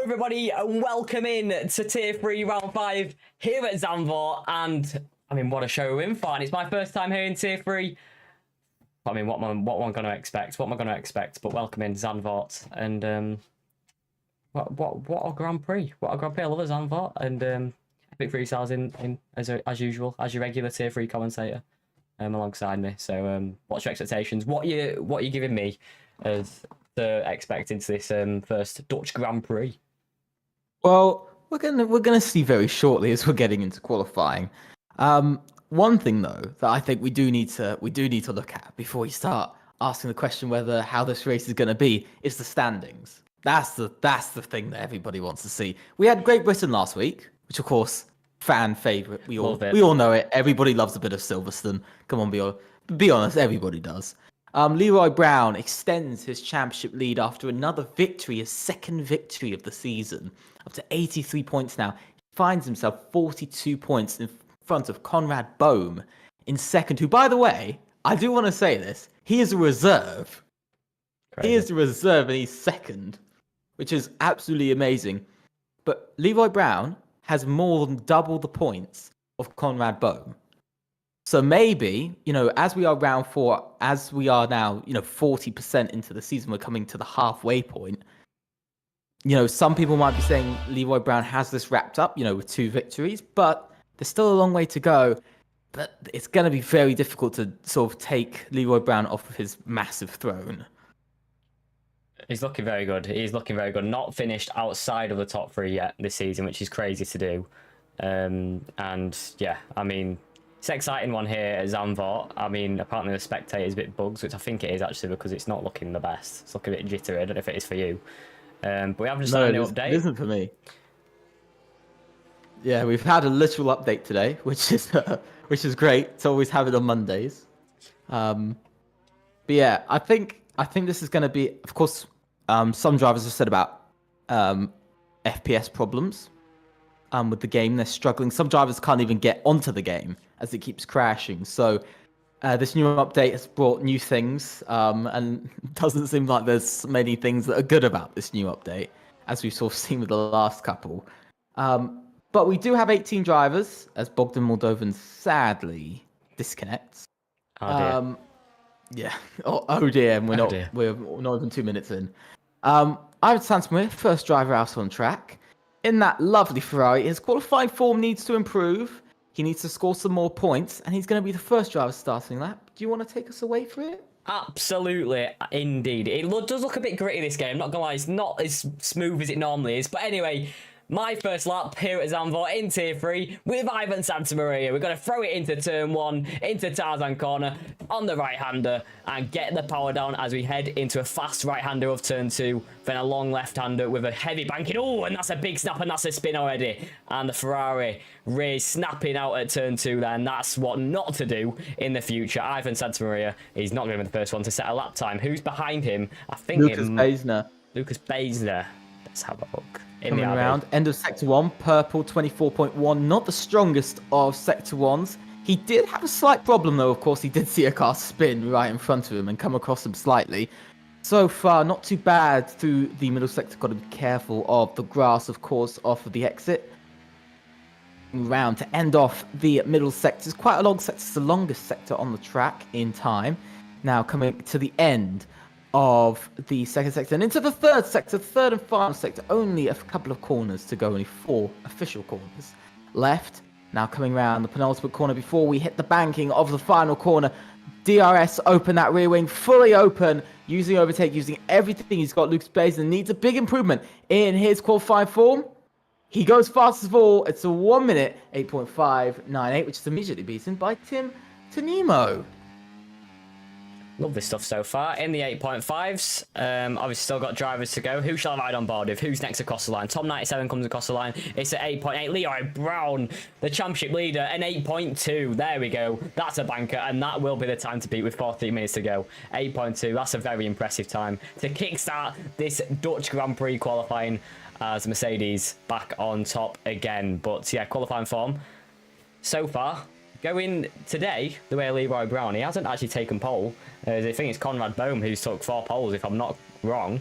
everybody, and welcome in to Tier 3 Round 5 here at Zandvoort. And, I mean, what a show we're in for. And it's my first time here in Tier 3. I mean, what am I going to expect? What am I going to expect? But welcome in Zandvoort. And, what a Grand Prix. What a Grand Prix. I love it, Zandvoort. And, Epic Freestyles in as usual, as your regular Tier 3 commentator alongside me. So, what's your expectations? What you giving me as the expect into this first Dutch Grand Prix? Well, we're gonna see very shortly as we're getting into qualifying. One thing though that I think we do need to look at before we start asking the question whether how this race is gonna be is the standings. That's the thing that everybody wants to see. We had Great Britain last week, which of course fan favorite. We all know it. Everybody loves a bit of Silverstone. Come on, be honest, everybody does. Leroy Brown extends his championship lead after another victory, his second victory of the season, up to 83 points now. He finds himself 42 points in front of Conrad Bohm in second, who, by the way, I do want to say this, he is a reserve. Crazy. He is a reserve and he's second, which is absolutely amazing. But Leroy Brown has more than double the points of Conrad Bohm. So maybe, as we are round 4, as we are now, 40% into the season, we're coming to the halfway point. Some people might be saying Leroy Brown has this wrapped up, with 2 victories, but there's still a long way to go. But it's going to be very difficult to sort of take Leroy Brown off of his massive throne. He's looking very good. He's looking very good. Not finished outside of the top 3 yet this season, which is crazy to do. And yeah, I mean, it's an exciting one here at Zandvoort. I mean, apparently the spectator is a bit bugs, which I think it is actually because it's not looking the best. It's looking a bit jittery. I don't know if it is for you. But we haven't just had a new update. It isn't for me. Yeah, we've had a literal update today, which is great. It's always have it on Mondays. But yeah, I think this is going to be, of course, some drivers have said about FPS problems with the game. They're struggling. Some drivers can't even get onto the game as it keeps crashing. So this new update has brought new things, and it doesn't seem like there's many things that are good about this new update, as we've sort of seen with the last couple. But we do have 18 drivers, as Bogdan Moldovan sadly disconnects. Oh dear. Yeah. Oh dear, and we're not even 2 minutes in. Ivan Santamir, first driver out on track. In that lovely Ferrari, his qualifying form needs to improve. He needs to score some more points, and he's going to be the first driver starting lap. Do you want to take us away for it? Absolutely, indeed. It does look a bit gritty, this game. I'm not going to lie, it's not as smooth as it normally is. But anyway, my first lap here at Zandvoort in Tier 3 with Ivan Santamaria. We're going to throw it into Turn 1, into Tarzan Corner, on the right-hander, and get the power down as we head into a fast right-hander of Turn 2, then a long left-hander with a heavy banking. Oh, and that's a big snap, and that's a spin already. And the Ferrari really snapping out at Turn 2 there, and that's what not to do in the future. Ivan Santamaria is not going to be the first one to set a lap time. Who's behind him? I think Lucas Baesner. Lucas Baesner. Let's have a look. Coming around, end of Sector 1, purple 24.1, not the strongest of Sector 1s. He did have a slight problem though, of course. He did see a car spin right in front of him and come across him slightly. So far, not too bad through the middle sector. Got to be careful of the grass, of course, off of the exit. Round to end off the middle sector. It's quite a long sector. It's the longest sector on the track in time. Now coming to the end of the second sector and into the third sector, third and final sector. Only a couple of corners to go, only 4 official corners left. Now coming around the penultimate corner before we hit the banking of the final corner. DRS open that rear wing, fully open, using overtake, using everything he's got. Lucas Baesner needs a big improvement in his qualifying form. He goes fastest of all. It's a 1 minute, 8.598, which is immediately beaten by Tim Tonimo. Love this stuff so far. In the 8.5s, obviously still got drivers to go. Who shall I ride on board with? Who's next across the line? Tom 97 comes across the line. It's at 8.8. Leroy Brown, the championship leader, an 8.2. There we go. That's a banker, and that will be the time to beat with 14 minutes to go. 8.2. That's a very impressive time to kickstart this Dutch Grand Prix qualifying as Mercedes back on top again. But yeah, qualifying form so far. Going today, the way Leroy Brown, he hasn't actually taken pole. I think it's Conrad Bohm who's took 4 poles, if I'm not wrong,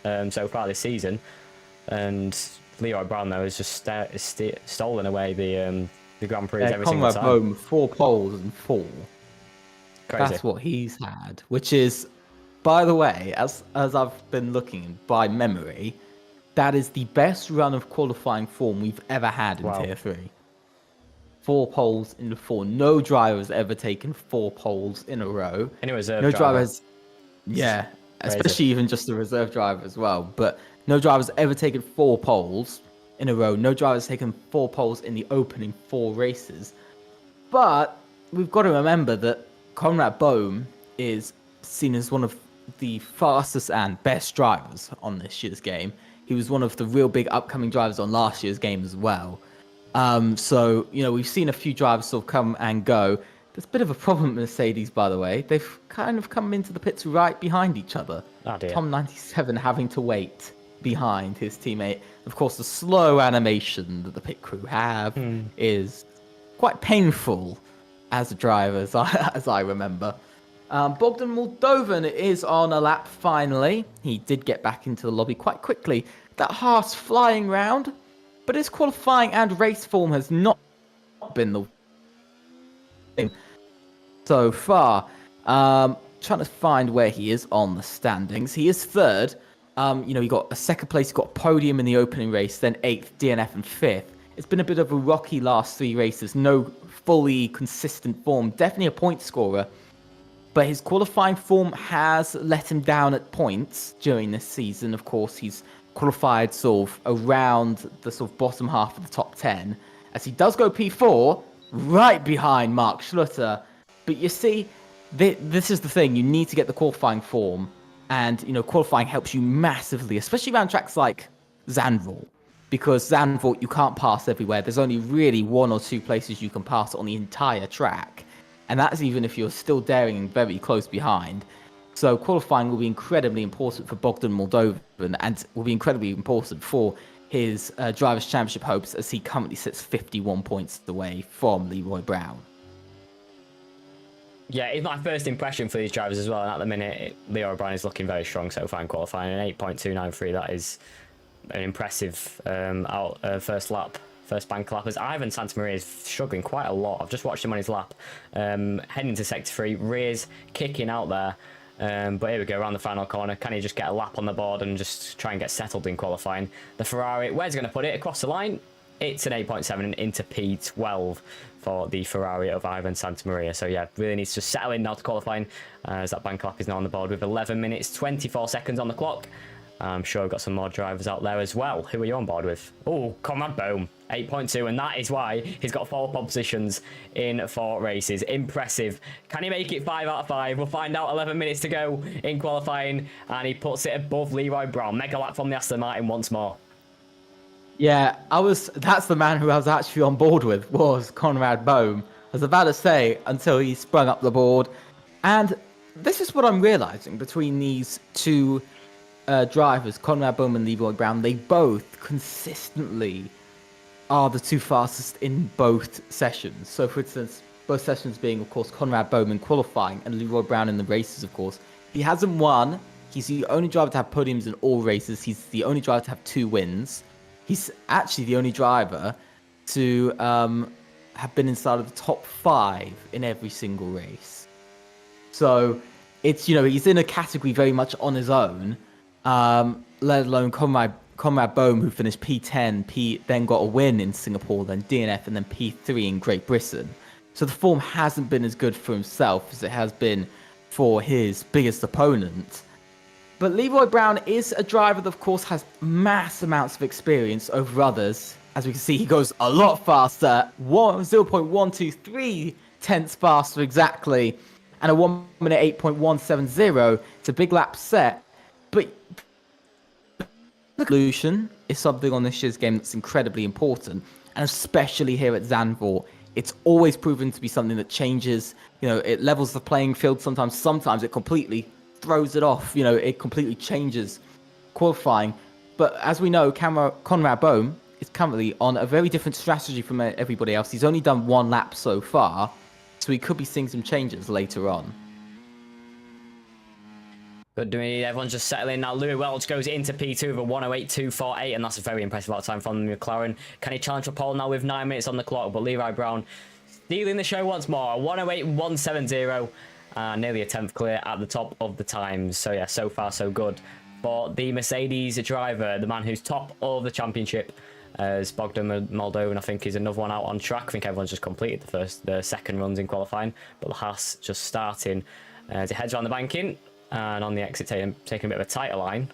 so far this season. and Leroy Brown though has just stolen away the Grand Prix every single Conrad time. Bowman, 4 poles and 4. Crazy. That's what he's had, which is, by the way, as I've been looking by memory, that is the best run of qualifying form we've ever had in Tier 3. 4 poles in the 4. No driver has ever taken 4 poles in a row. And it was a no driver has, yeah, Crazy. especially even just a reserve driver as well. But no driver's ever taken 4 poles in a row. No driver's taken 4 poles in the opening 4 races. But we've got to remember that Conrad Bohm is seen as one of the fastest and best drivers on this year's game. He was one of the real big upcoming drivers on last year's game as well. So, we've seen a few drivers sort of come and go. There's a bit of a problem with Mercedes, by the way. They've kind of come into the pits right behind each other. Oh dear. Tom 97 having to wait behind his teammate. Of course, the slow animation that the pit crew have is quite painful as a driver, as I remember. Bogdan Moldovan is on a lap finally. He did get back into the lobby quite quickly. That Haas flying round, but his qualifying and race form has not been the thing so far. Trying to find where he is on the standings. He is third. He got a second place, he got a podium in the opening race, then 8th, DNF, and 5th. It's been a bit of a rocky last 3 races. No fully consistent form. Definitely a point scorer. But his qualifying form has let him down at points during this season. Of course, he's qualified sort of around the sort of bottom half of the top 10. As he does go P4, right behind Mark Schlutter. But you see, this is the thing. You need to get the qualifying form. And, qualifying helps you massively, especially around tracks like Zandvoort. Because Zandvoort, you can't pass everywhere. There's only really 1 or 2 places you can pass on the entire track. And that's even if you're still daring and very close behind. So qualifying will be incredibly important for Bogdan Moldovan and will be incredibly important for his Drivers' Championship hopes as he currently sits 51 points away from Leroy Brown. Yeah, it's my first impression for these drivers as well. And at the minute, Leroy Brown is looking very strong so far in qualifying. An 8.293, that is an impressive first lap. First bank lap, as Ivan Santamaria is struggling quite a lot. I've just watched him on his lap. Heading to sector 3, rears kicking out there. But here we go, around the final corner. Can he just get a lap on the board and just try and get settled in qualifying? The Ferrari, where's he going to put it? Across the line? It's an 8.7 and into P12 for the Ferrari of Ivan Santamaria. So yeah, really needs to settle in now to qualifying, as that bank lap is now on the board with 11 minutes, 24 seconds on the clock. I'm sure we've got some more drivers out there as well. Who are you on board with? Oh, Conrad Bohm, 8.2, and that is why he's got 4 pole positions in 4 races. Impressive. Can he make it 5 out of 5? We'll find out. 11 minutes to go in qualifying, and he puts it above Leroy Brown. Mega lap from the Aston Martin once more. Yeah, that's the man who I was actually on board with, was Conrad Bohm. I was about to say, until he sprung up the board. And this is what I'm realizing between these two drivers, Conrad Bohm and Leroy Brown. They both consistently are the 2 fastest in both sessions. So, for instance, both sessions being, of course, Conrad Bohm in qualifying and Leroy Brown in the races, of course. He hasn't won. He's the only driver to have podiums in all races. He's the only driver to have 2 wins. He's actually the only driver to have been inside of the top 5 in every single race. So it's, he's in a category very much on his own. Let alone Conrad Bohm, who finished P10, then got a win in Singapore, then DNF, and then P3 in Great Britain. So the form hasn't been as good for himself as it has been for his biggest opponent. But Leroy Brown is a driver that, of course, has mass amounts of experience over others. As we can see, he goes a lot faster, 0.123 tenths faster exactly, and a 1 minute 8.170. It's a big lap set. But the solution is something on this year's game that's incredibly important, and especially here at Zandvoort, it's always proven to be something that changes. It levels the playing field sometimes it completely throws it off. It completely changes qualifying. But as we know, Conrad Bohm is currently on a very different strategy from everybody else. He's only done 1 lap so far, so we could be seeing some changes later on. Good doing. Everyone's just settling now. Louis Welch goes into P2 with a 108.248, and that's a very impressive out time from the McLaren. Can he challenge for pole now with 9 minutes on the clock? But Leroy Brown stealing the show once more. 108.170, and nearly a 10th clear at the top of the times. So yeah, so far so good for the Mercedes driver, the man who's top of the championship. As Bogdan Moldovan, I think, is another one out on track. I think everyone's just completed the second runs in qualifying, but the Haas just starting as it heads around the banking. And on the exit, taking a bit of a tighter line,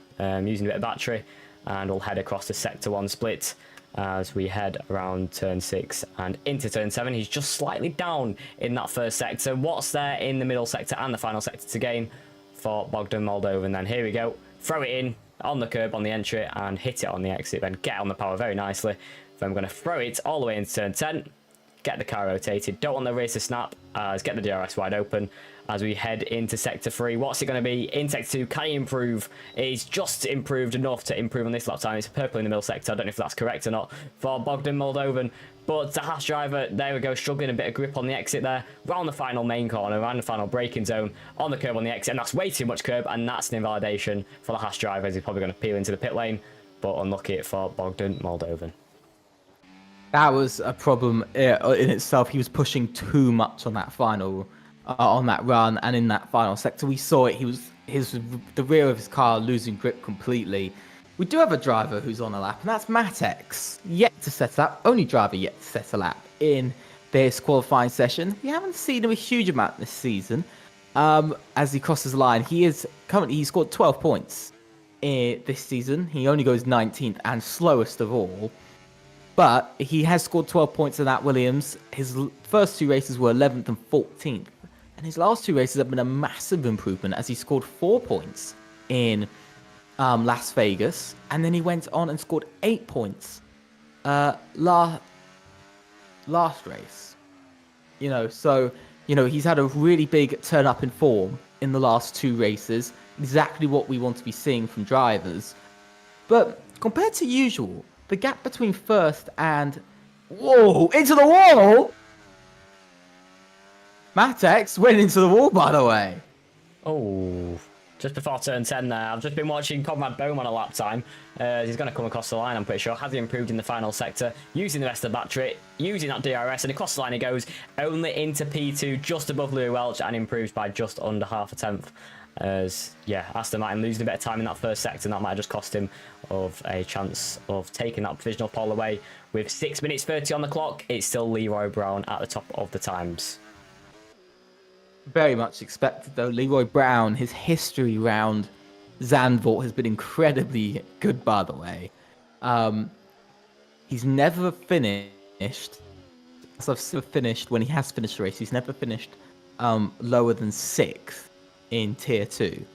using a bit of battery, and we'll head across the sector 1 split as we head around turn 6 and into turn 7. He's just slightly down in that first sector. What's there in the middle sector and the final sector to gain for Bogdan Moldovan? Then here we go, throw it in on the curb on the entry and hit it on the exit, then get on the power very nicely. Then we're going to throw it all the way into turn 10, get the car rotated, don't want the race to snap, get the DRS wide open as we head into sector 3. What's it going to be in sector 2? Can he improve? He's just improved enough to improve on this lap time. It's purple in the middle sector. I don't know if that's correct or not for Bogdan Moldovan, but the Haas driver, there we go, struggling a bit of grip on the exit there, round the final main corner, around the final braking zone, on the curb on the exit, and that's way too much curb, and that's an invalidation for the Haas driver as he's probably going to peel into the pit lane, but unlucky for Bogdan Moldovan. That was a problem in itself. He was pushing too much on that final, on that run, and in that final sector, we saw it. The rear of his car losing grip completely. We do have a driver who's on a lap, and that's Matex. Yet to set a lap, only driver yet to set a lap in this qualifying session. We haven't seen him a huge amount this season. As he crosses the line, he scored 12 points this season. He only goes 19th and slowest of all. But he has scored 12 points in that Williams. His first 2 races were 11th and 14th. And his last 2 races have been a massive improvement as he scored 4 points in Las Vegas. And then he went on and scored 8 points last race. So he's had a really big turn up in form in the last 2 races. Exactly what we want to be seeing from drivers. But compared to usual, the gap between first and... Whoa! Into the wall! Matex went into the wall, by the way. Oh, just before turn 10 there. I've just been watching Conrad Bohm on a lap time. He's going to come across the line, I'm pretty sure. Has he improved in the final sector? Using the rest of the battery, using that DRS, and across the line he goes. Only into P2, just above Louis Welch, and improves by just under half a tenth. As Aston Martin losing a bit of time in that first sector, and that might have just cost him of a chance of taking that provisional pole away. With 6 minutes 30 on the clock, it's still Leroy Brown at the top of the times. Very much expected though. Leroy Brown, his history round Zandvoort has been incredibly good, by the way. He's never finished. So I've finished when he has finished a race. He's never finished lower than 6th in tier 2.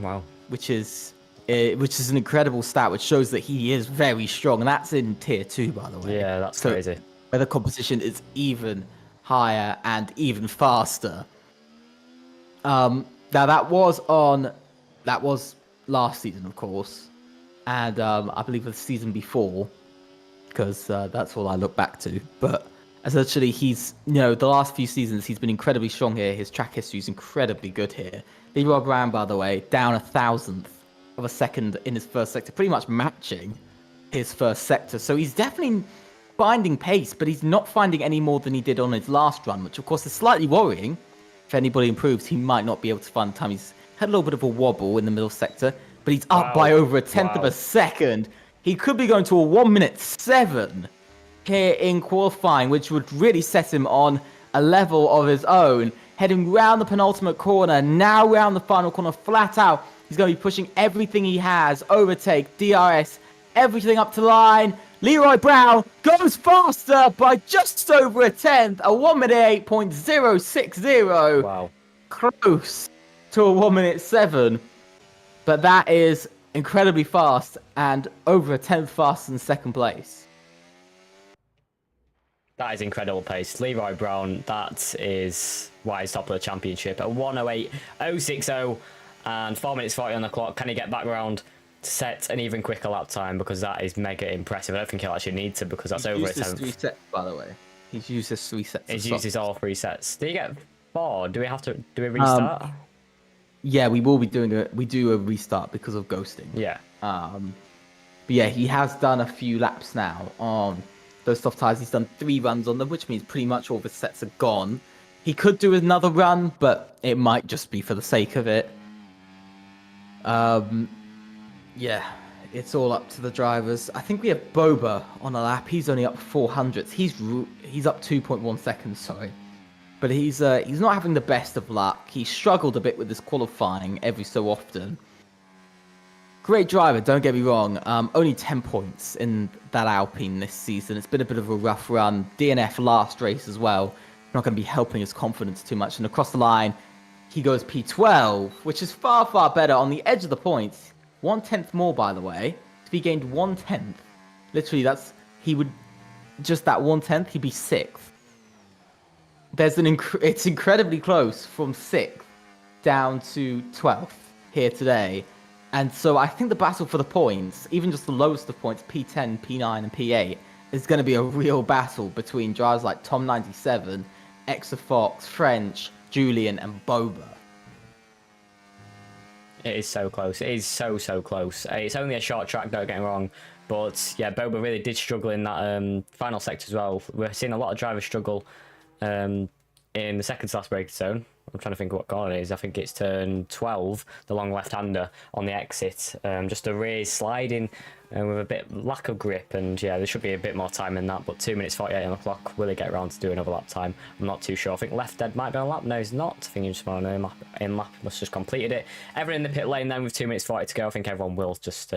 Wow. Which is an incredible stat, which shows that he is very strong, and that's in tier 2, by the way. Yeah, that's crazy. Where the competition is even higher and even faster. Now that was last season, of course, and I believe the season before, because that's all I look back to. But essentially, he's the last few seasons he's been incredibly strong here. His track history is incredibly good here. Leroy Brown, by the way, down 1,000th of a second in his first sector, pretty much matching his first sector. So he's definitely finding pace, but he's not finding any more than he did on his last run, which of course is slightly worrying. If anybody improves, he might not be able to find the time. He's had a little bit of a wobble in the middle sector, but he's up by over a tenth of a second. He could be going to a 1:07 here in qualifying, which would really set him on a level of his own. Heading round the penultimate corner, now round the final corner, flat out. He's going to be pushing everything he has, overtake, DRS, everything up to line. Leroy Brown goes faster by just over a tenth, a 1:08.060. Wow. Close to a 1:07. But that is incredibly fast and over a tenth faster than second place. That is incredible pace. Leroy Brown, that is why he's top of the championship. At 1:08.060 and 4 minutes 40 on the clock. Can he get back round to set an even quicker lap time? Because that is mega impressive. I don't think he'll actually need to, because that's over a tenth. He's used his 3 sets, by the way. He's used his 3 sets. He's used his all 3 sets. Did he get 4? Do we restart? Yeah, we will be doing a restart because of ghosting. Yeah. But yeah, he has done a few laps now on those soft tires. He's done 3 runs on them, which means pretty much all the sets are gone. He could do another run, but it might just be for the sake of it. Yeah, it's all up to the drivers. I think we have Boba on a lap. He's only up 400. He's up 2.1 seconds, sorry. But he's not having the best of luck. He struggled a bit with his qualifying every so often. Great driver, don't get me wrong. Only 10 points in that Alpine this season. It's been a bit of a rough run. DNF last race as well. Not going to be helping his confidence too much. And across the line, he goes P12, which is far, far better on the edge of the points. 1/10 more, by the way. If he gained 1/10, literally he would, just that 1/10, he'd be 6th. It's incredibly close from 6th down to 12th here today. And so I think the battle for the points, even just the lowest of points, P10, P9, and P8, is going to be a real battle between drivers like Tom97, Exafox, French, Julian, and Boba. It is so close. It is so close. It's only a short track, don't get me wrong. But yeah, Boba really did struggle in that final sector as well. We're seeing a lot of drivers struggle in the second last braking zone. I'm trying to think what corner it is. I think it's turn 12, the long left-hander on the exit. Just a raised sliding with a bit lack of grip, and yeah, there should be a bit more time in that. But 2 minutes 48 on the clock. Will he get around to do another lap time? I'm not too sure. I think left dead might be on a lap. No, he's not. I think he's just on an in lap. Must just completed it. Everyone in the pit lane then with 2 minutes 40 to go. I think everyone will just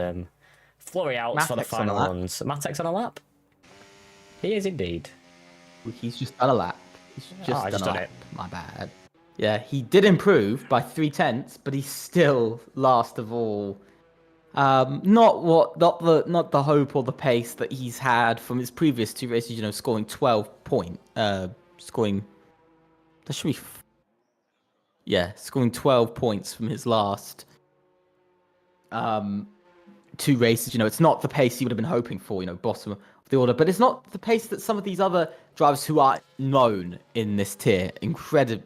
flurry out for the final runs. Matek's on a lap. He is indeed. He's just done a lap. He's just done a lap. It. My bad. Yeah, he did improve by 0.3, but he's still last of all. Not the hope or the pace that he's had from his previous 2 races. You know, scoring 12 point. Scoring. That should be. Scoring 12 points from his last 2 races. You know, it's not the pace he would have been hoping for. You know, bottom of the order, but it's not the pace that some of these other drivers who are known in this tier,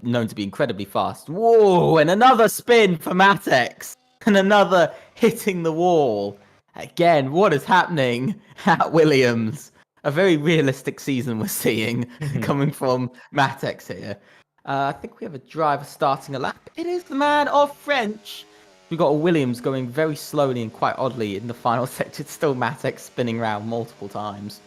known to be incredibly fast. Whoa, and another spin for Matex, and another hitting the wall. Again, what is happening at Williams? A very realistic season we're seeing coming from Matex here. I think we have a driver starting a lap. It is the man of French. We've got a Williams going very slowly and quite oddly in the final sector. It's still Matex spinning around multiple times.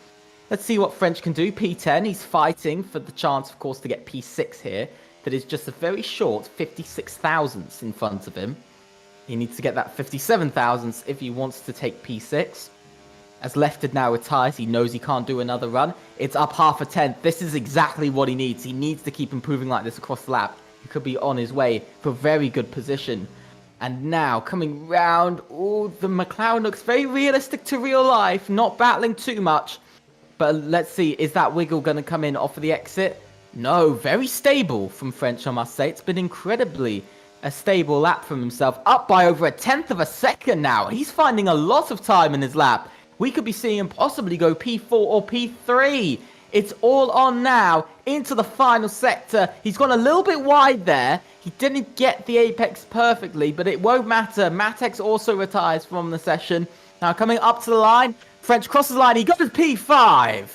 Let's see what French can do. P10, he's fighting for the chance, of course, to get P6 here. That is just a very short 56 thousandths in front of him. He needs to get that 57 thousandths if he wants to take P6. As Lefted now retires, he knows he can't do another run. It's up 0.5. This is exactly what he needs. He needs to keep improving like this across the lap. He could be on his way for a very good position. And now, coming round, the McLaren looks very realistic to real life, not battling too much. But let's see, is that wiggle going to come in off of the exit? No, very stable from French, I must say. It's been incredibly a stable lap from himself, up by over 1/10 of a second now. He's finding a lot of time in his lap. We could be seeing him possibly go P4 or P3. It's all on now into the final sector. He's gone a little bit wide there. He didn't get the apex perfectly, but it won't matter. Matex also retires from the session. Now coming up to the line, French crosses the line. He got his P5.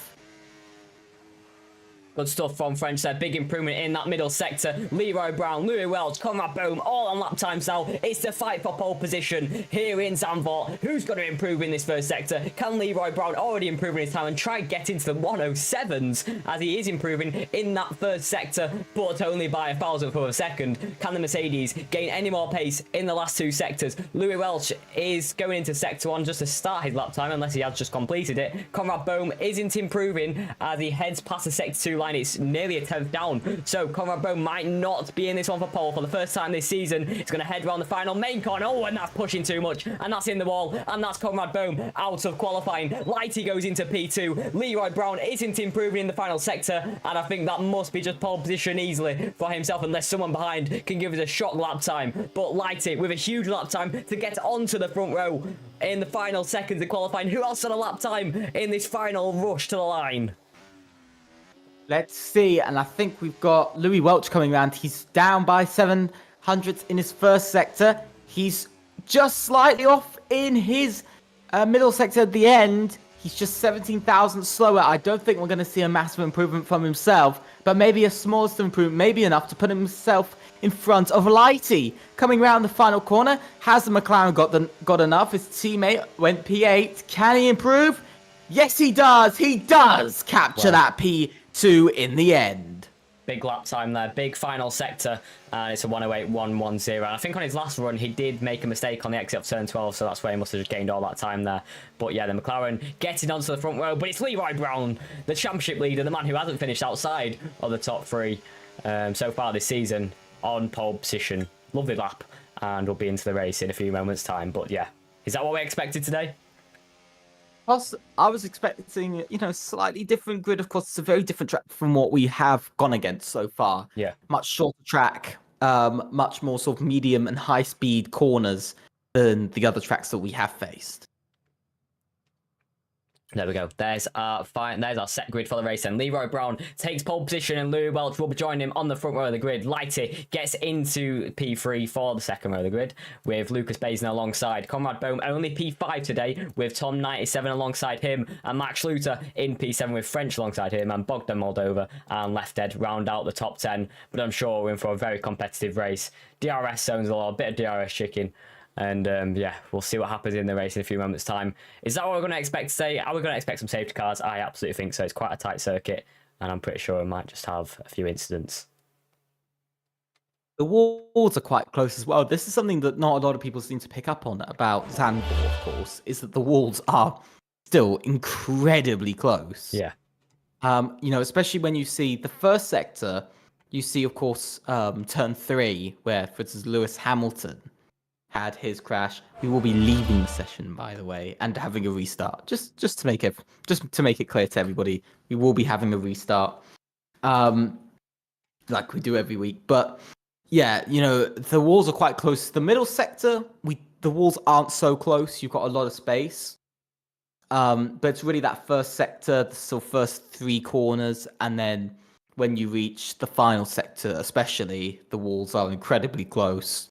Good stuff from French there. Big improvement in that middle sector. Leroy Brown, Louis Welch, Conrad Bohm, all on lap times now. It's the fight for pole position here in Zandvoort. Who's going to improve in this first sector? Can Leroy Brown already improve in his time and try and get into the 107s as he is improving in that first sector, but only by 1,000th of a second? Can the Mercedes gain any more pace in the last 2 sectors? Louis Welch is going into sector 1 just to start his lap time, unless he has just completed it. Conrad Bohm isn't improving as he heads past the sector 2 line. It's nearly a 10th down, so Conrad Bohm might not be in this one for pole for the first time this season. It's going to head around the final main corner. Oh, and that's pushing too much, and that's in the wall, and that's Conrad Bohm out of qualifying. Lighty goes into P2. Leroy Brown isn't improving in the final sector, and I think that must be just pole position easily for himself, unless someone behind can give us a shock lap time. But Lighty with a huge lap time to get onto the front row in the final seconds of qualifying. Who else on a lap time in this final rush to the line? Let's see, and I think we've got Louis Welch coming around. He's down by 7 hundredths in his first sector. He's just slightly off in his middle sector at the end. He's just 17,000 slower. I don't think we're going to see a massive improvement from himself, but maybe a smallest improvement, maybe enough to put himself in front of Lighty. Coming around the final corner, has the McLaren got enough? His teammate went P8. Can he improve? Yes, he does. He does capture that P2 in the end. Big lap time there, big final sector, and it's a 108.110. And I think on his last run, he did make a mistake on the exit of turn 12, so that's where he must have just gained all that time there. But yeah, the McLaren getting onto the front row, but it's Leroy Brown, the championship leader, the man who hasn't finished outside of the top three so far this season, on pole position. Lovely lap, and we'll be into the race in a few moments' time. But yeah, is that what we expected today? Plus, I was expecting, slightly different grid. Of course, it's a very different track from what we have gone against so far. Yeah. Much shorter track, much more sort of medium and high speed corners than the other tracks that we have faced. There we go. There's our set grid for the race. And Leroy Brown takes pole position, and Louis Welch will be joining him on the front row of the grid. Lighty gets into P3 for the second row of the grid, with Lucas Basin alongside. Conrad Bohm only P5 today, with Tom 97 alongside him, and Max Schluter in P7 with French alongside him, and Bogdan Moldova and Left Dead round out the top 10. But I'm sure we're in for a very competitive race. DRS zones a lot, a bit of DRS chicken. And yeah, we'll see what happens in the race in a few moments' time. Is that what we're going to expect today? Are we going to expect some safety cars? I absolutely think so. It's quite a tight circuit, and I'm pretty sure we might just have a few incidents. The walls are quite close as well. This is something that not a lot of people seem to pick up on about Zandvoort, of course, is that the walls are still incredibly close. Yeah. Especially when you see the first sector, you see, of course, turn 3, where, for instance, Lewis Hamilton had his crash. We will be leaving the session, by the way, and having a restart. Just to make it clear to everybody, we will be having a restart, like we do every week. But yeah, the walls are quite close. The middle sector, the walls aren't so close. You've got a lot of space. But it's really that first sector, the first 3 corners, and then when you reach the final sector, especially, the walls are incredibly close.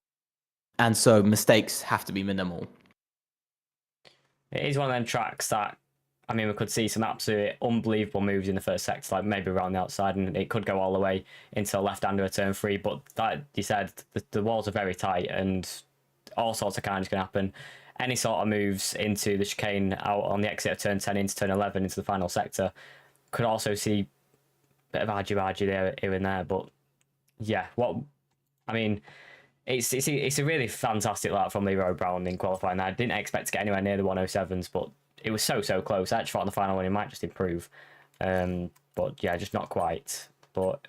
And so mistakes have to be minimal. It is one of them tracks that, we could see some absolute unbelievable moves in the first sector, like maybe around the outside, and it could go all the way into the left-hander of turn 3. But that you said, the walls are very tight, and all sorts of kinds can happen. Any sort of moves into the chicane out on the exit of turn 10 into turn 11 into the final sector could also see a bit of argy-bargy there, here and there. But yeah, It's a really fantastic lap from Leroy Brown in qualifying. I didn't expect to get anywhere near the 107s, but it was so close. I actually thought on the final one he might just improve. But yeah, just not quite. But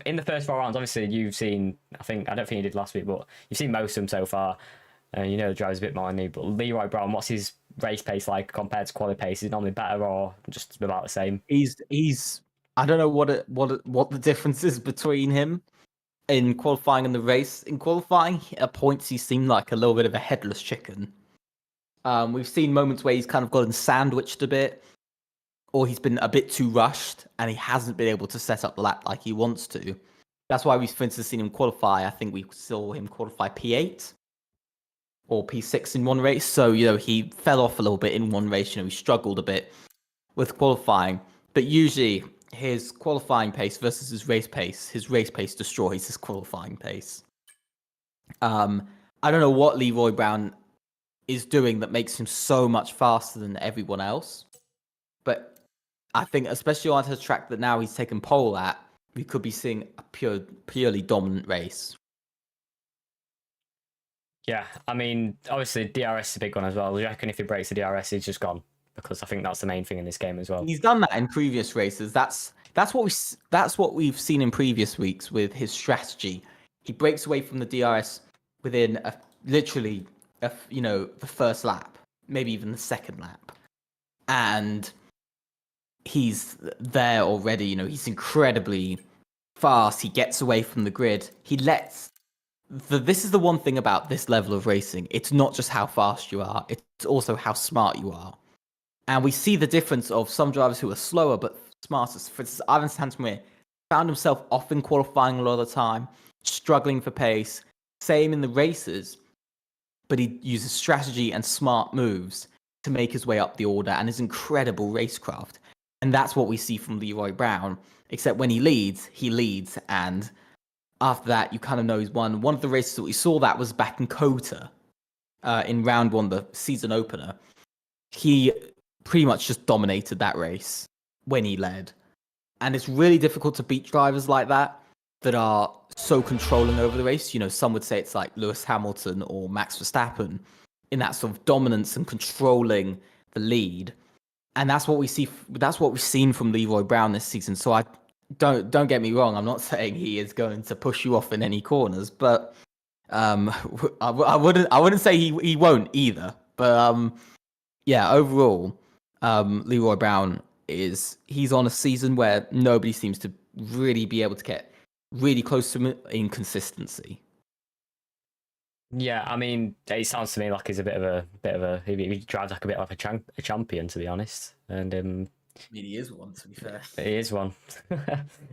in the first 4 rounds, obviously you've seen, I don't think you did last week, but you've seen most of them so far. The driver's a bit more than me. But Leroy Brown, what's his race pace like compared to quali pace? Is it normally better or just about the same? He's I don't know what the difference is between him in qualifying and the race. In qualifying, at points he seemed like a little bit of a headless chicken. We've seen moments where he's kind of gotten sandwiched a bit, or he's been a bit too rushed, and he hasn't been able to set up the lap like he wants to. That's why we've, for instance, seen him qualify. I think we saw him qualify P8 or P6 in one race. So, he fell off a little bit in one race. He struggled a bit with qualifying. But usually his qualifying pace versus his race pace destroys his qualifying pace. I don't know what Leroy Brown is doing that makes him so much faster than everyone else, but I think especially on a track that now he's taken pole at, we could be seeing a purely dominant race. Yeah, obviously DRS is a big one as well. Do you reckon if he breaks the DRS, he's just gone? Because I think that's the main thing in this game as well. He's done that in previous races. That's what we've seen in previous weeks with his strategy. He breaks away from the DRS within the first lap, maybe even the second lap, and he's there already. He's incredibly fast. He gets away from the grid. This is the one thing about this level of racing. It's not just how fast you are, it's also how smart you are. And we see the difference of some drivers who are slower but smarter. For instance, Ivan Santamir found himself off in qualifying a lot of the time. struggling for pace. Same in the races, but he uses strategy and smart moves to make his way up the order and his incredible racecraft. And that's what we see from Leroy Brown, except when he leads, and after that, you kind of know he's won. One of the races that we saw that was back in Kota in round one, the season opener. He pretty much just dominated that race when he led. And it's really difficult to beat drivers like that are so controlling over the race. You know, some would say it's like Lewis Hamilton or Max Verstappen in that sort of dominance and controlling the lead. And that's what we see. That's what we've seen from Leroy Brown this season. So I don't get me wrong. I'm not saying he is going to push you off in any corners, but I wouldn't say he won't either. But yeah, overall, Leroy Brown he's on a season where nobody seems to really be able to get really close to him in consistency. Yeah, I mean, it sounds to me like he's a bit of a he drives like a bit like a champion, to be honest. And I mean, he is one, to be fair. he is one.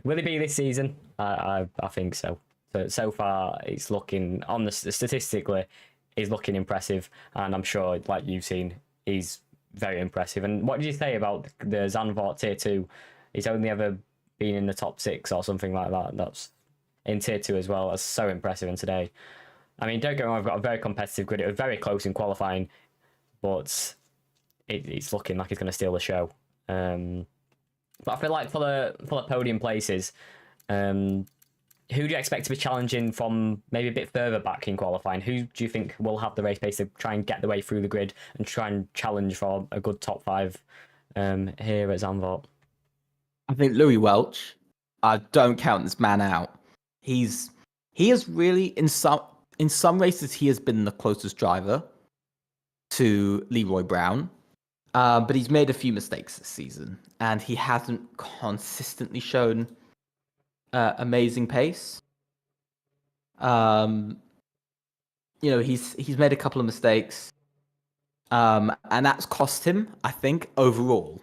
Will he be this season? I think so. So far, it's looking on the statistically, he's looking impressive, and I'm sure, like you've seen, he's very impressive. And what did you say about the Zandvoort Tier 2? He's only ever been in the top 6 or something like that. That's in Tier 2 as well. That's so impressive. And today, I mean, don't get me wrong, I've got a very competitive grid. It was very close in qualifying, but it's looking like he's going to steal the show. But I feel like for the podium places, who do you expect to be challenging from maybe a bit further back in qualifying? Who do you think will have the race pace to try and get the way through the grid and try and challenge for a good top 5 here at Zandvoort? I think Louis Welch. I don't count this man out. He is really in some races he has been the closest driver to Leroy Brown, but he's made a few mistakes this season, and he hasn't consistently shown amazing pace. You know, he's made a couple of mistakes, and that's cost him, I think, overall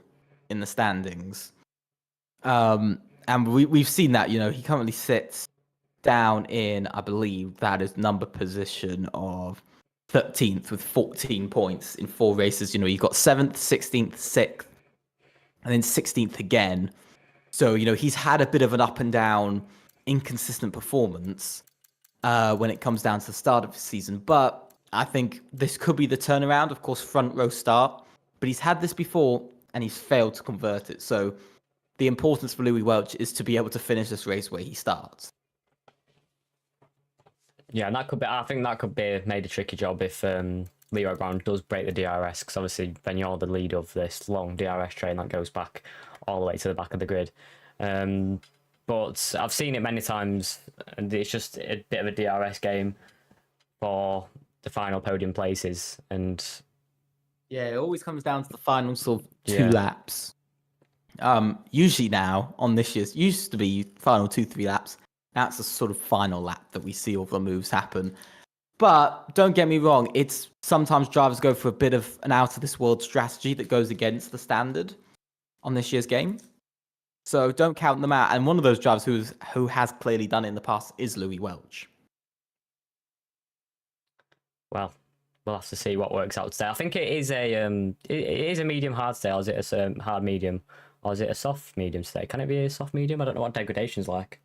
in the standings. And we've seen that. You know, he currently sits down in, I believe, that is number position of 13th with 14 points in 4 races. You know, you've got 7th, 16th, 6th, and then 16th again. So, you know, he's had a bit of an up and down, inconsistent performance when it comes down to the start of the season. But I think this could be the turnaround. Of course, front row start. But he's had this before, and he's failed to convert it. So the importance for Louis Welch is to be able to finish this race where he starts. Yeah, and I think that could be made a tricky job if Leroy Brown does break the DRS, because obviously then you're the lead of this long DRS train that goes back all the way to the back of the grid. But I've seen it many times, and it's just a bit of a DRS game for the final podium places. And yeah, it always comes down to the final sort of 2 laps. Usually now on this year's used to be final 2-3 laps. That's the sort of final lap that we see all the moves happen. But don't get me wrong, it's sometimes drivers go for a bit of an out of this world strategy that goes against the standard on this year's game. So don't count them out. And one of those drivers who has clearly done it in the past is Louis Welch. Well, we'll have to see what works out today. I think it is a medium hard today, or is it a hard medium, or is it a soft medium today? Can it be a soft medium? I don't know what degradation's like.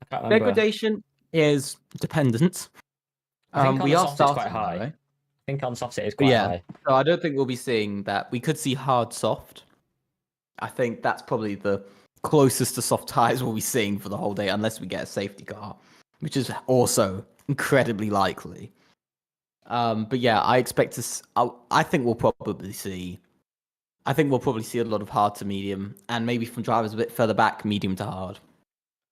I can't remember. Degradation is dependent. I think on we the are soft it's quite starting high. now, right? I think on soft it is quite high. So I don't think we'll be seeing that. We could see hard soft. I think that's probably the closest to soft tires we'll be seeing for the whole day, unless we get a safety car, which is also incredibly likely. But yeah, I expect to. I think we'll probably see. I think we'll probably see a lot of hard to medium, and maybe from drivers a bit further back, medium to hard.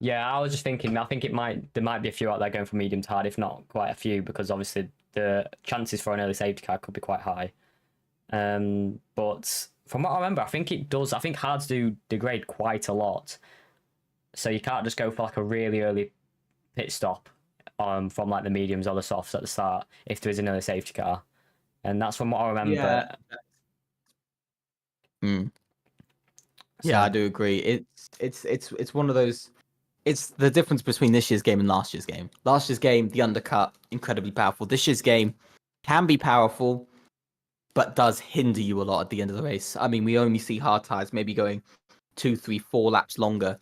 Yeah, I was just thinking. I think there might be a few out there going from medium to hard, if not quite a few, because obviously the chances for an early safety car could be quite high. But from what I remember, I think it does. I think hards do degrade quite a lot, so you can't just go for like a really early pit stop from like the mediums or the softs at the start if there is an early safety car, and that's from what I remember. Yeah. So, yeah, I do agree. It's one of those. it's the difference between this year's game and last year's game. Last year's game, the undercut, incredibly powerful. This year's game can be powerful, but does hinder you a lot at the end of the race. I mean, we only see hard tires maybe going 2, 3, 4 laps longer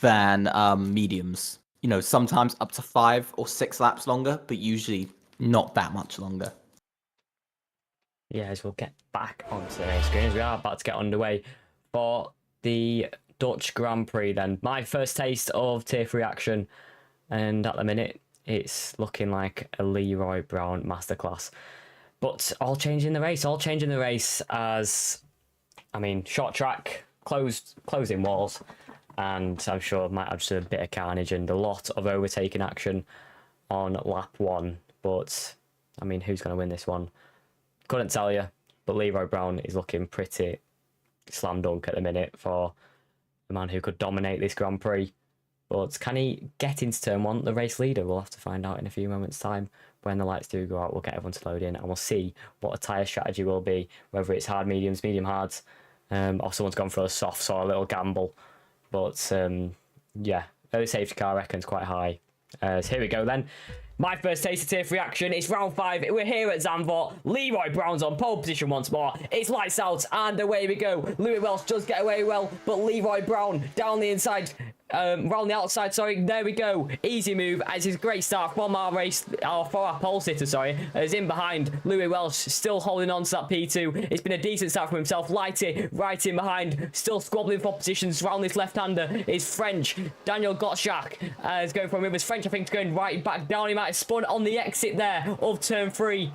than mediums. You know, sometimes up to 5 or 6 laps longer, but usually not that much longer. Yeah, as we'll get back onto the main screen, as we are about to get underway for the Dutch Grand Prix then. My first taste of Tier 3 action, and at the minute, it's looking like a Leroy Brown masterclass. But all changing the race as, I mean, short track, closing walls, and I'm sure might have just a bit of carnage and a lot of overtaking action on lap 1. But, I mean, who's going to win this one? Couldn't tell you, but Leroy Brown is looking pretty slam dunk at the minute for the man who could dominate this Grand Prix. But can he get into turn 1? The race leader, we'll have to find out in a few moments' time. When the lights do go out, we'll get everyone to load in and we'll see what a tyre strategy will be, whether it's hard mediums, medium hards, or someone's gone for a soft or a little gamble. But yeah, early safety car reckons quite high. So here we go then. My first taste of Tier 3 action. It's round 5. We're here at Zandvoort. Leroy Brown's on pole position once more. It's lights out, and away we go. Louis Welsh does get away well, but Leroy Brown down the inside, round the outside, sorry. There we go. Easy move, as is a great start from our race, for our pole sitter, sorry. As in behind, Louis Welsh still holding on to that P2. It's been a decent start from himself. Lighty right in behind, still squabbling for positions around this left-hander is French. Daniel Gottschalk is going for a move. As French, I think, is going right back down. He might have spun on the exit there of turn 3.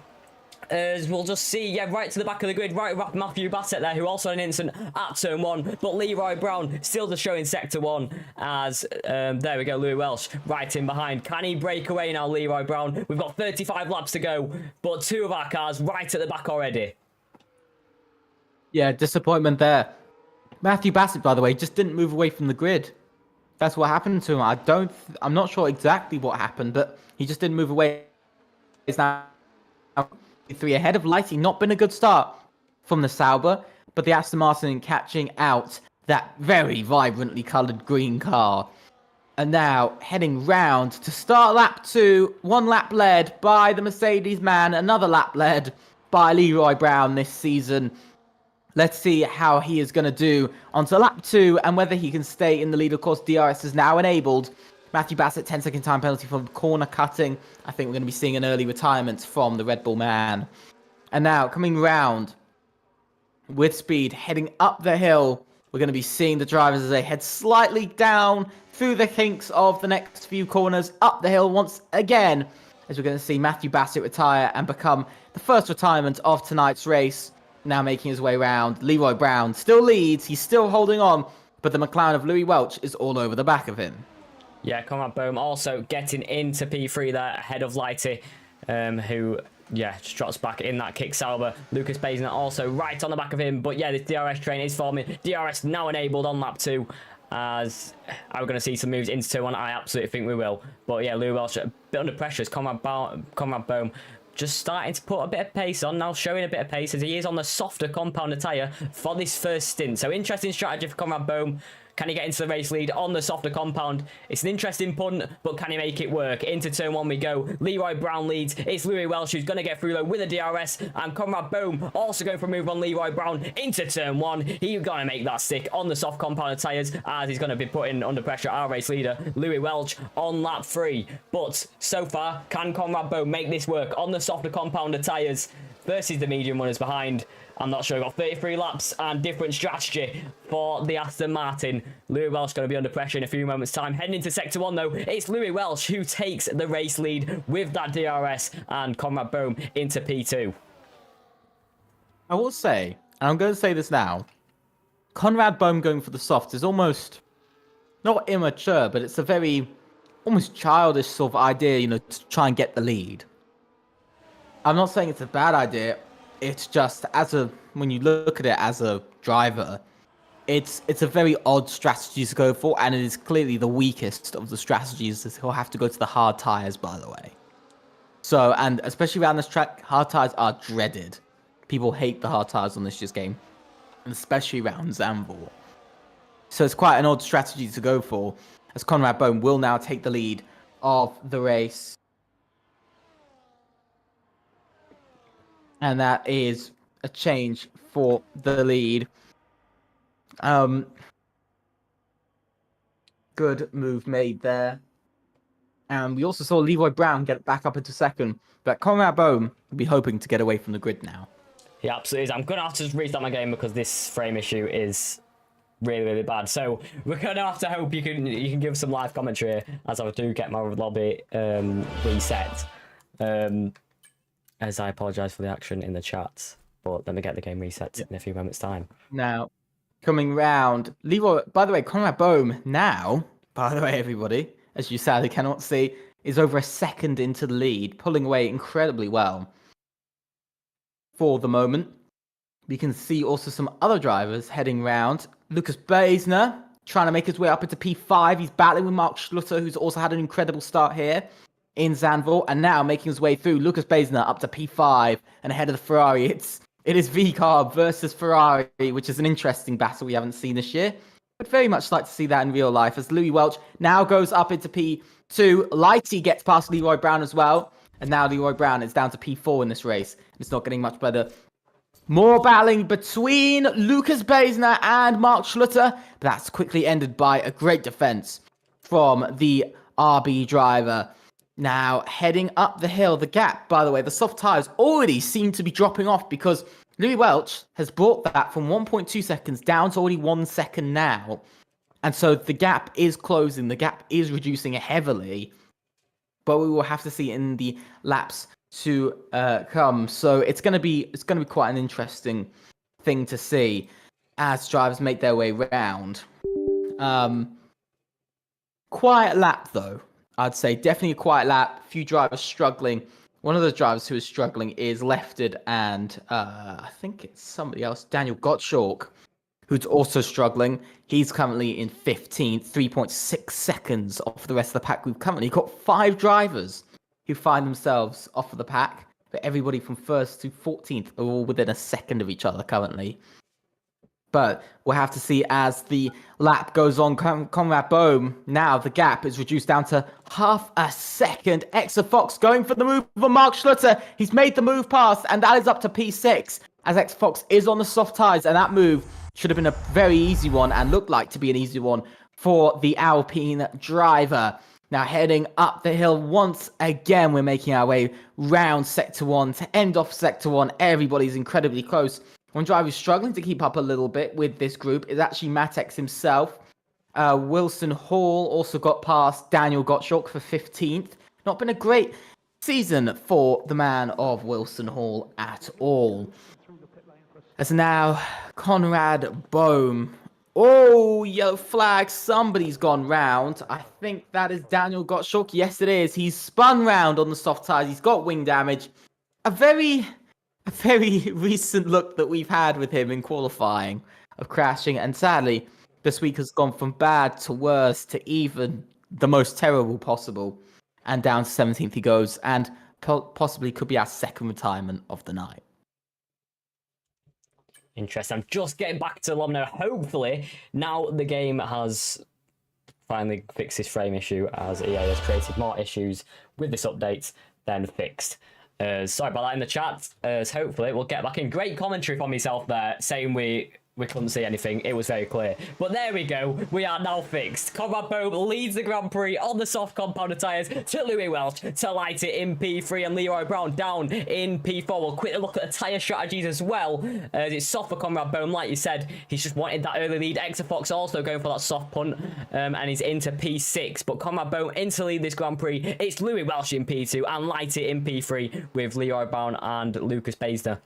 As we'll just see, yeah, right to the back of the grid, right with Matthew Bassett there, who also had an incident at turn 1. But Leroy Brown still just showing sector 1 as, there we go, Louis Welsh right in behind. Can he break away now, Leroy Brown? We've got 35 laps to go, but 2 of our cars right at the back already. Yeah, disappointment there. Matthew Bassett, by the way, just didn't move away from the grid. That's what happened to him. I'm not sure exactly what happened, but he just didn't move away. He's now 3 ahead of Lighty. Not been a good start from the Sauber, but the Aston Martin catching out that very vibrantly coloured green car. And now heading round to start lap 2. 1 lap led by the Mercedes man, another lap led by Leroy Brown this season. Let's see how he is going to do onto lap 2 and whether he can stay in the lead. Of course, DRS is now enabled. Matthew Bassett, 10-second time penalty for corner cutting. I think we're going to be seeing an early retirement from the Red Bull man. And now, coming round with speed, heading up the hill, we're going to be seeing the drivers as they head slightly down through the kinks of the next few corners, up the hill once again, as we're going to see Matthew Bassett retire and become the first retirement of tonight's race. Now making his way round. Leroy Brown still leads. He's still holding on, but the McLaren of Louis Welch is all over the back of him. Yeah, Conrad Bohm also getting into P3 there ahead of Lighty, who, yeah, just drops back in that kick Sauber. Lucas Bazina also right on the back of him, but yeah, this DRS train is forming. DRS now enabled on lap 2, as are we going to see some moves into turn 1? I absolutely think we will. But yeah, Louis Welch a bit under pressure as Conrad Bohm just starting to put a bit of pace on, now showing a bit of pace as he is on the softer compounder tyre for this first stint. So interesting strategy for Conrad Bohm. Can he get into the race lead on the softer compound? It's an interesting punt, but can he make it work? Into turn 1 we go. Leroy Brown leads. It's Louis Welsh who's going to get through though with a DRS. And Conrad Bohm also going for a move on Leroy Brown into turn 1. He's going to make that stick on the soft compounder tyres as he's going to be putting under pressure our race leader, Louis Welch, on lap 3. But so far, can Conrad Bohm make this work on the softer compounder tyres versus the medium runners behind? I'm not sure. We've got 33 laps and different strategy for the Aston Martin. Louis Welsh going to be under pressure in a few moments' time. Heading into Sector 1, though, it's Louis Welsh who takes the race lead with that DRS and Conrad Bohm into P2. I will say, and I'm going to say this now, Conrad Bohm going for the soft is almost not immature, but it's a very almost childish sort of idea, you know, to try and get the lead. I'm not saying it's a bad idea. It's just, when you look at it as a driver, it's a very odd strategy to go for, and it is clearly the weakest of the strategies that he'll have to go to the hard tires, by the way. So, and especially around this track, hard tires are dreaded. People hate the hard tires on this year's game, and especially around Zandvoort. So it's quite an odd strategy to go for. as Conrad Bone will now take the lead of the race. And that is a change for the lead. Good move made there. And we also saw Leroy Brown get back up into second. But Conrad Bone will be hoping to get away from the grid now. He absolutely is. I'm going to have to restart my game because this frame issue is really, really bad. So we're going to have to hope you can give some live commentary as I do get my lobby reset. As I apologise for the action in the chat. But let me get the game reset in a few moments' time. Now, coming round, Leroy, by the way, Conrad Bone now, by the way, everybody, as you sadly cannot see, is over a second into the lead, pulling away incredibly well for the moment. We can see also some other drivers heading round. Lucas Baisner trying to make his way up into P5. He's battling with Mark Schlutter, who's also had an incredible start here in Zandvoort, and now making his way through. Lucas Baisner up to P5 and ahead of the Ferrari. It is VCarb versus Ferrari, which is an interesting battle we haven't seen this year. Would very much like to see that in real life, as Louis Welch now goes up into P2. Lighty gets past Leroy Brown as well, and now Leroy Brown is down to P4 in this race. It's not getting much better. More battling between Lucas Baisner and Mark Schlutter, but that's quickly ended by a great defense from the RB driver. Now, heading up the hill, the gap, by the way, the soft tyres already seem to be dropping off because Louis Welch has brought that from 1.2 seconds down to already 1 second now. And so the gap is closing, the gap is reducing heavily, but we will have to see in the laps to come. So it's going to be quite an interesting thing to see as drivers make their way round. Quiet lap, though. I'd say definitely a quiet lap. A few drivers struggling. One of the drivers who is struggling is Lefted and I think it's somebody else, Daniel Gottschalk, who's also struggling. He's currently in 15th, 3.6 seconds off the rest of the pack. We've currently got 5 drivers who find themselves off of the pack, but everybody from 1st to 14th are all within a second of each other currently. But we'll have to see as the lap goes on. Conrad Bone, now the gap is reduced down to half a second. Exa Fox going for the move on Mark Schlutter. He's made the move past, and that is up to P6 as Exa Fox is on the soft tyres, and that move should have been a very easy one and looked like to be an easy one for the Alpine driver. Now heading up the hill once again, we're making our way round Sector 1 to end off Sector 1. Everybody's incredibly close. One driver who's struggling to keep up a little bit with this group is actually Matex himself. Wilson Hall also got past Daniel Gottschalk for 15th. Not been a great season for the man of Wilson Hall at all. As now, Conrad Bone. Oh, yellow flag. Somebody's gone round. I think that is Daniel Gottschalk. Yes, it is. He's spun round on the soft tyres. He's got wing damage. A very recent look that we've had with him in qualifying of crashing. And sadly, this week has gone from bad to worse to even the most terrible possible. And down to 17th he goes. And possibly could be our second retirement of the night. Interesting. I'm just getting back to Lom now. Hopefully, now the game has finally fixed this frame issue, as EA has created more issues with this update than fixed. Sorry about that in the chat. Hopefully, we'll get back in. Great commentary from yourself there, saying we couldn't see anything. It was very clear. But there we go. We are now fixed. Conrad Bone leads the Grand Prix on the soft compounder tyres to Louis Welch to light it in P3, and Leroy Brown down in P4. We'll quickly look at the tyre strategies as well. It's soft for Conrad Bone. Like you said, he's just wanted that early lead. Exa Fox also going for that soft punt, and he's into P6. But Conrad Bone into lead this Grand Prix. It's Louis Welch in P2 and light it in P3 with Leroy Brown and Lucas Baisner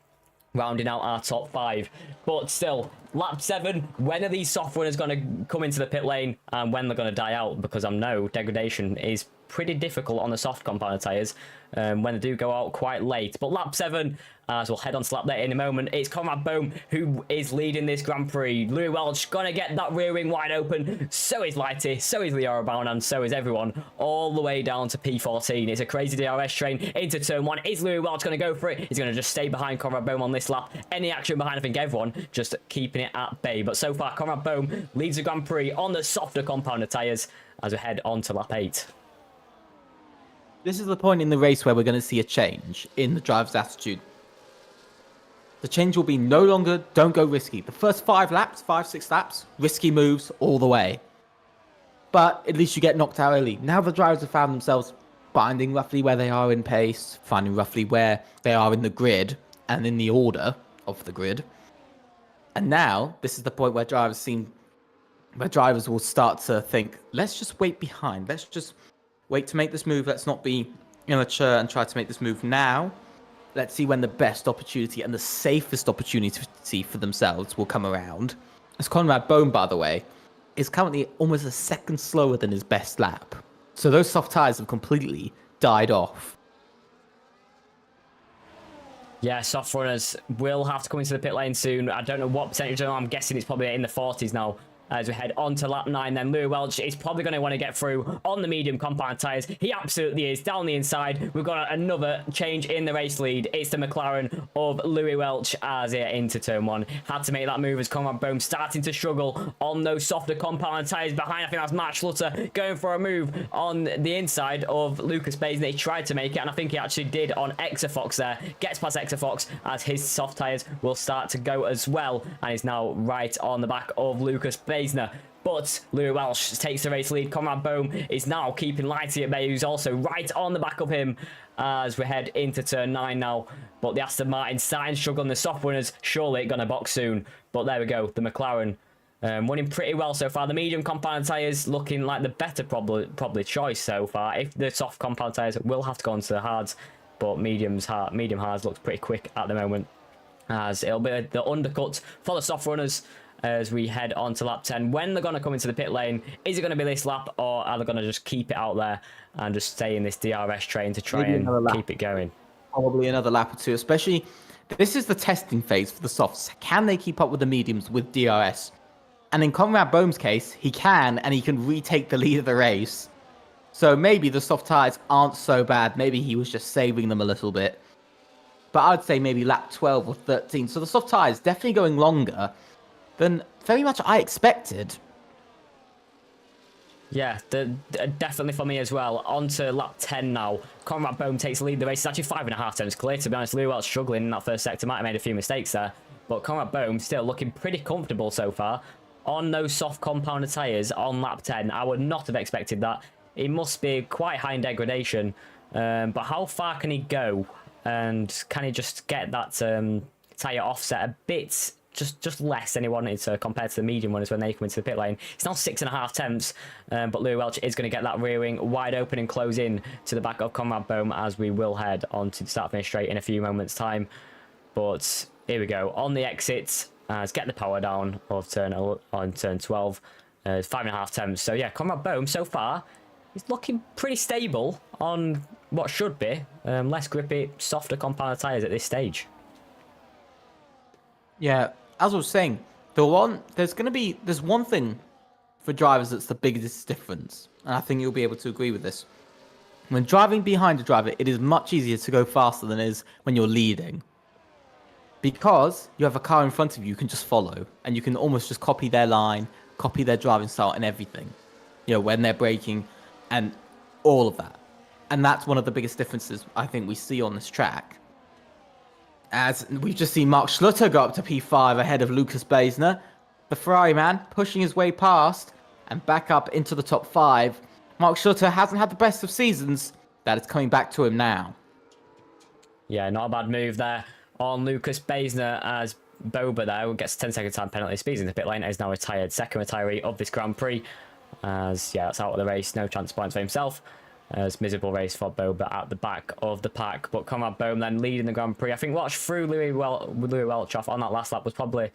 rounding out our top 5. But still, lap 7, when are these soft runners going to come into the pit lane and when they're going to die out? Because I know degradation is pretty difficult on the soft compounder tyres when they do go out quite late. But lap 7, as we'll head on to lap there in a moment, it's Conrad Bone who is leading this Grand Prix. Louis Welch going to get that rear wing wide open. So is Lighty, so is Leroy Brown, and so is everyone, all the way down to P14. It's a crazy DRS train into turn 1. Is Louis Welch going to go for it? He's going to just stay behind Conrad Bone on this lap. Any action behind, I think everyone just keeping it at bay. But so far, Conrad Bone leads the Grand Prix on the softer compounder tyres, as we head on to lap 8. This is the point in the race where we're going to see a change in the driver's attitude. The change will be no longer don't go risky. The first 5 laps, 5-6 laps, risky moves all the way. But at least you get knocked out early. Now the drivers have found themselves finding roughly where they are in pace, finding roughly where they are in the grid and in the order of the grid. And now this is the point where drivers will start to think, let's just wait behind. Let's just wait to make this move. Let's not be immature and try to make this move now. Let's see when the best opportunity and the safest opportunity for themselves will come around. As Conrad Bone, by the way, is currently almost a second slower than his best lap. So those soft tyres have completely died off. Yeah, soft runners will have to come into the pit lane soon. I don't know what percentage, I'm guessing it's probably in the 40s now. As we head on to lap 9, then Louis Welch is probably going to want to get through on the medium compound tyres. He absolutely is. Down the inside, we've got another change in the race lead. It's the McLaren of Louis Welch as he into turn 1. Had to make that move as Conrad Bohm starting to struggle on those softer compound tyres behind. I think that's Matt Schlutter going for a move on the inside of Lucas Basin. He tried to make it, and I think he actually did on Exafox there. Gets past Exafox as his soft tyres will start to go as well, and is now right on the back of Lucas Basin. But Louis Welch takes the race lead. Conrad Bohm is now keeping Lighty at bay, who's also right on the back of him as we head into turn 9 now. But the Aston Martin starting to struggle, and the soft runners surely going to box soon. But there we go, the McLaren winning pretty well so far. The medium compound tyres looking like the better probably choice so far. If the soft compound tyres will have to go onto the hards, but medium hards looks pretty quick at the moment, as it'll be the undercut for the soft runners as we head on to lap 10. When they're going to come into the pit lane, is it going to be this lap, or are they going to just keep it out there and just stay in this DRS train to try and keep it going? Probably another lap or two, especially this is the testing phase for the softs. Can they keep up with the mediums with DRS? And in Conrad Bohm's case, he can, and he can retake the lead of the race. So maybe the soft tyres aren't so bad. Maybe he was just saving them a little bit. But I'd say maybe lap 12 or 13. So the soft tyres definitely going longer than very much I expected. Yeah, definitely for me as well. On to lap 10 now. Conrad Bohm takes the lead. The race is actually 5.5 times clear, to be honest. Louis Welch struggling in that first sector. Might have made a few mistakes there. But Conrad Bohm still looking pretty comfortable so far on those soft compounded tyres on lap 10. I would not have expected that. He must be quite high in degradation. But how far can he go? And can he just get that tyre offset a bit just less than he wanted to compared to the medium ones when they come into the pit lane? It's now 6.5 tenths, but Louis Welch is going to get that rear wing wide open and close in to the back of Conrad Bohm, as we will head on to the start finish straight in a few moments time. But here we go on the exits. Let's get the power down of turn 12. 5.5 tenths. So yeah, Conrad Bohm so far is looking pretty stable on what should be less grippy, softer compound tyres at this stage. Yeah, as I was saying, there's one thing for drivers that's the biggest difference, and I think you'll be able to agree with this. When driving behind a driver, it is much easier to go faster than it is when you're leading. Because you have a car in front of you, you can just follow, and you can almost just copy their line, copy their driving style and everything. You know, when they're braking and all of that. And that's one of the biggest differences I think we see on this track. As we've just seen Mark Schlutter go up to P5 ahead of Lucas Baisner. The Ferrari man pushing his way past and back up into the top 5. Mark Schlutter hasn't had the best of seasons. That is coming back to him now. Yeah, not a bad move there on Lucas Baisner, as Boba there gets a 10-second time penalty. Speeds in the pit lane, is now retired. Second retiree of this Grand Prix. As, yeah, that's out of the race. No chance points for himself. As miserable race for Boba at the back of the pack. But Conrad Bohm then leading the Grand Prix. I think Welch threw Louis Welch off on that last lap was probably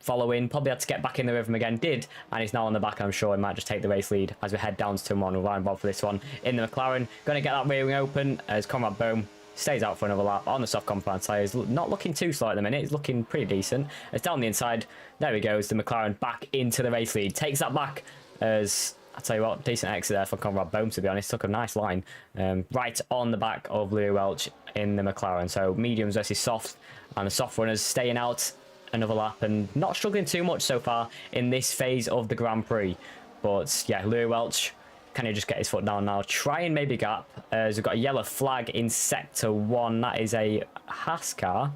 following. Probably had to get back in the rhythm again. Did. And he's now on the back. I'm sure he might just take the race lead as we head down to turn 1 with Ryan Bob for this one in the McLaren. Going to get that rear wing open as Conrad Bohm stays out for another lap on the soft compound tyres. Not looking too slow at the minute. He's looking pretty decent. It's down the inside. There he goes. The McLaren back into the race lead. Takes that back as... I'll tell you what, decent exit there for Conrad Bohm, to be honest. Took a nice line. Right on the back of Louis Welch in the McLaren. So mediums versus soft. And the soft runners staying out another lap and not struggling too much so far in this phase of the Grand Prix. But yeah, Louis Welch, can he just get his foot down now? Try and maybe gap. As we've got a yellow flag in sector 1. That is a Haas car.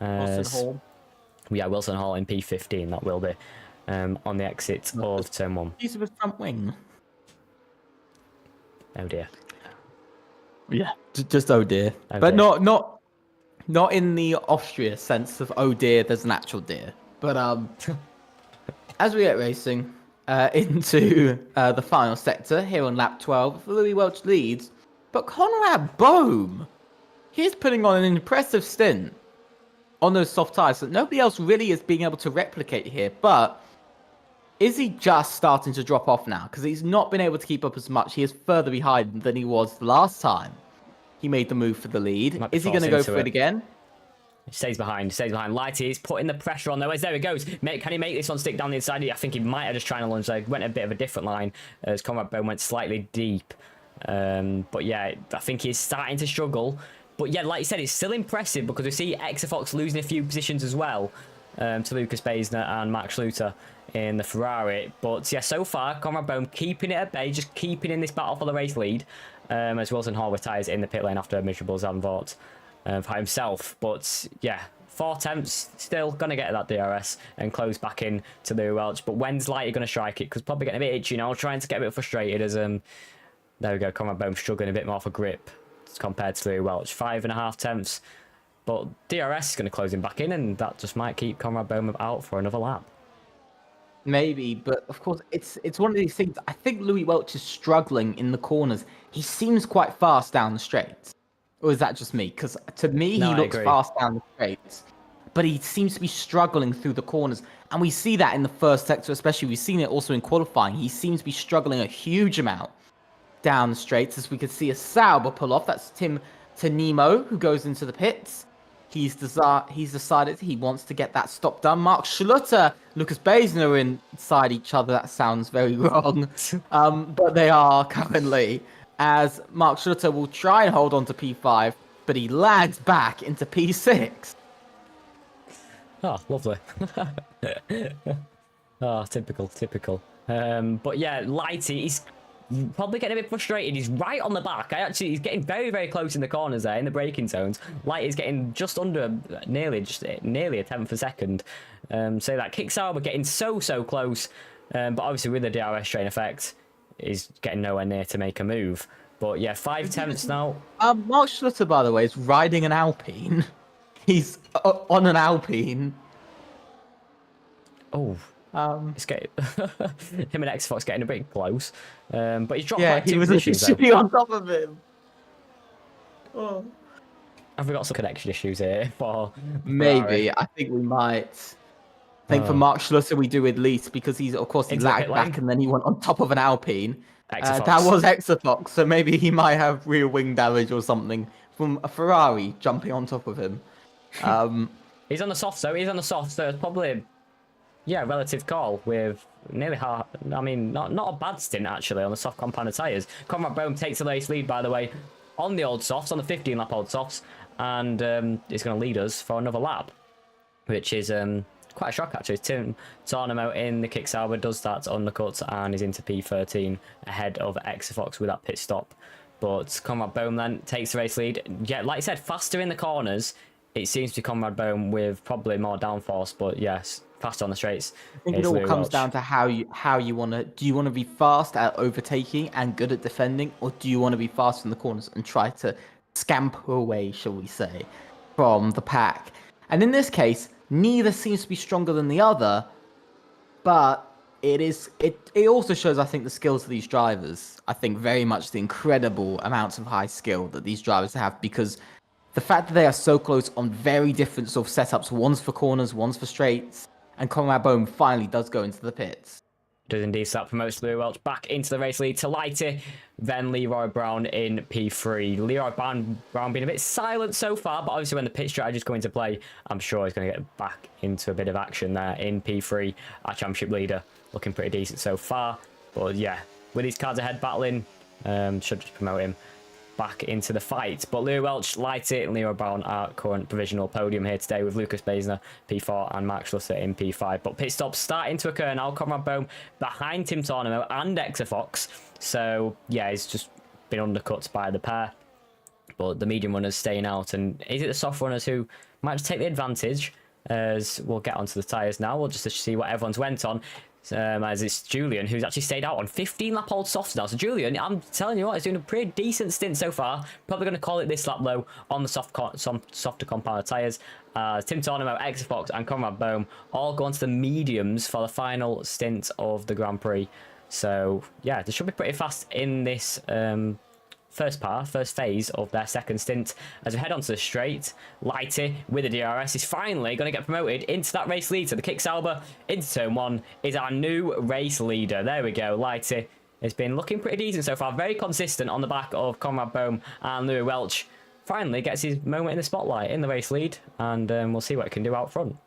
Wilson Hall. Yeah, Wilson Hall in P15. That will be on the exit of turn 1. Use of his front wing. Oh dear. Yeah, just oh dear. Oh But dear. not in the Austria sense of oh dear, there's an actual deer. But as we get racing into the final sector here on lap 12, Louis Welch leads, but Conrad Bohm, he's putting on an impressive stint on those soft tires that nobody else really is being able to replicate here. But is he just starting to drop off now? Because he's not been able to keep up as much. He is further behind than he was the last time he made the move for the lead. Is he going to go for it again? He stays behind. Lighty is putting the pressure on, though. There he goes. Can he make this one stick down the inside? I think he might have just tried to launch there. Went a bit of a different line as Conrad Bone went slightly deep. But yeah, I think he's starting to struggle. But yeah, like you said, it's still impressive because we see Exafox losing a few positions as well to Lucas Baisner and Max Schluter in the Ferrari. But yeah, so far, Conrad Bone keeping it at bay, just keeping in this battle for the race lead as Wilson Hall retires in the pit lane after a miserable Zandvoort for himself. But yeah, 4 attempts, still going to get that DRS and close back in to Louis Welch. But when's Lighty going to strike it? Because probably getting a bit itchy, trying to get a bit frustrated as there we go, Conrad Bone struggling a bit more for grip compared to Louis Welch. 5.5 attempts, but DRS is going to close him back in, and that just might keep Conrad Bone out for another lap. Maybe, but of course, it's one of these things. I think Louis Welch is struggling in the corners. He seems quite fast down the straights. Or is that just me? Because to me, he looks fast down the straights, but he seems to be struggling through the corners. And we see that in the first sector, especially. We've seen it also in qualifying. He seems to be struggling a huge amount down the straights, as we could see a Sauber pull off. That's Tim Tanimo, who goes into the pits. He's decided he wants to get that stop done. Mark Schluter, Lucas Baisner inside each other. That sounds very wrong. But they are currently, as Mark Schluter will try and hold on to P5, but he lags back into P6. Oh, lovely. Oh, typical. But yeah, Lighty, he's probably getting a bit frustrated. He's right on the back. He's getting very, very close in the corners there, in the braking zones. Lighty's getting just under, nearly a tenth of a second. So that kicks out, but getting so close. But obviously with the DRS strain effect, he's getting nowhere near to make a move. But yeah, 5 tenths now. Mark Schluter, by the way, is riding an Alpine. He's on an Alpine. Oh. It's getting him and X-Fox getting a bit close, but he's dropped back 2 he was positions on top of him. Oh. Have we got some connection issues here for maybe Ferrari? I think we might. I think for Mark Schluter we do at least, because he lagged back and then he went on top of an Alpine. That was Exafox, so maybe he might have rear wing damage or something from a Ferrari jumping on top of him. He's on the soft, so it's probably relative call with nearly half. I mean, not a bad stint actually on the soft compounded tyres. Conrad Bone takes the race lead, by the way, on the old softs, on the 15 lap old softs, and is going to lead us for another lap, which is quite a shock actually. Tim Tarnamo in the kick Sauber does that undercut and is into P13 ahead of Exafox with that pit stop. But Conrad Bone then takes the race lead. Yeah, like I said, faster in the corners. It seems to be Conrad Bone with probably more downforce, but yes, faster on the straights. I think it all comes down to how you want to. Do you want to be fast at overtaking and good at defending, or do you want to be fast in the corners and try to scamper away, shall we say, from the pack? And in this case, neither seems to be stronger than the other, but it also shows, I think, the skills of these drivers. I think very much the incredible amounts of high skill that these drivers have, because the fact that they are so close on very different sort of setups, one's for corners, one's for straights, and Conrad Bone finally does go into the pits. Does indeed, so that promotes Louis Welch back into the race lead to Lighty, then Leroy Brown in P3. Leroy Brown being a bit silent so far, but obviously when the pit strategies come into play, I'm sure he's going to get back into a bit of action there in P3. Our championship leader looking pretty decent so far, but yeah, with these cards ahead battling, should just promote him. back into the fight. But Lou Welch, Lighty, and Leo Brown are current provisional podium here today with Lucas Basner P4 and Mark Schlusser in P5. But pit stops starting to occur now. Conrad Bohm behind Tim Tornamo and Exafox. So yeah, he's just been undercut by the pair. But the medium runners staying out, and is it the soft runners who might just take the advantage? As we'll get onto the tyres now, we'll just see what everyone's went on. As it's Julian who's actually stayed out on 15 lap old softs now. So Julian, I'm telling you what, he's doing a pretty decent stint so far. Probably going to call it this lap though on the softer compound tyres. Tim Tornamo, Exafox and Conrad Bohm all go on to the mediums for the final stint of the Grand Prix. So yeah, they should be pretty fast in this first phase of their second stint. As we head onto the straight, Lighty with the DRS is finally going to get promoted into that race lead. So the Kick Sauber into turn 1 is our new race leader. There we go. Lighty has been looking pretty decent so far. Very consistent on the back of Conrad Bohm, and Louis Welch finally gets his moment in the spotlight in the race lead, and we'll see what he can do out front.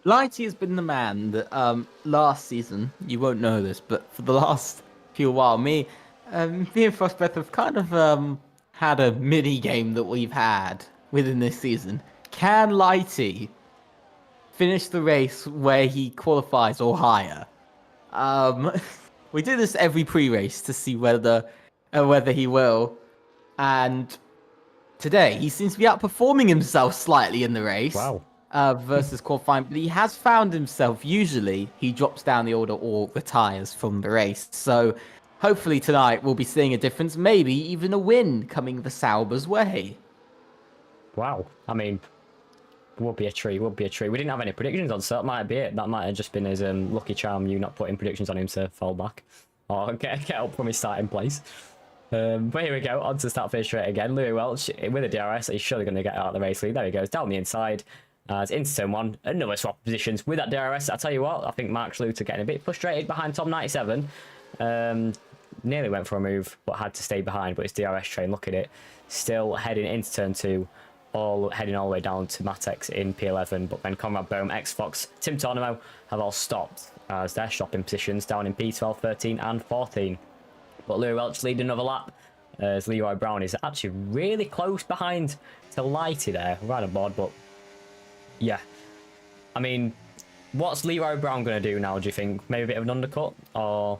Lighty has been the man that last season, you won't know this, but for the last few while, me and Frostbreath have kind of had a mini game that we've had within this season. Can Lighty finish the race where he qualifies or higher? We do this every pre-race to see whether he will, and today he seems to be outperforming himself slightly in the race. Wow. Versus qualifying, but he has found himself, usually he drops down the order or retires from the race. So hopefully tonight we'll be seeing a difference, maybe even a win coming the Sauber's way. Wow. I mean, would be a treat. We didn't have any predictions on, so that might be it. That might have just been his lucky charm, you not putting predictions on him to fall back or get up from his starting place. But here we go, on to start finish straight again. Louis Welch with a DRS, he's surely going to get out of the race lead. There he goes, down the inside. As into turn 1, another swap of positions with that DRS. I tell you what, I think Mark Schluter getting a bit frustrated behind Tom 97. Nearly went for a move, but had to stay behind. But his DRS train, look at it, still heading into turn 2, heading all the way down to Matex in P11. But then Conrad Bohm, X-Fox, Tim Tornamo have all stopped as they're stopping positions down in P12, 13 and 14. But Louis Welch leading another lap as Leroy Brown is actually really close behind to Lighty there, right on board, but yeah, I mean, what's Leroy Brown going to do now, do you think? Maybe a bit of an undercut? Or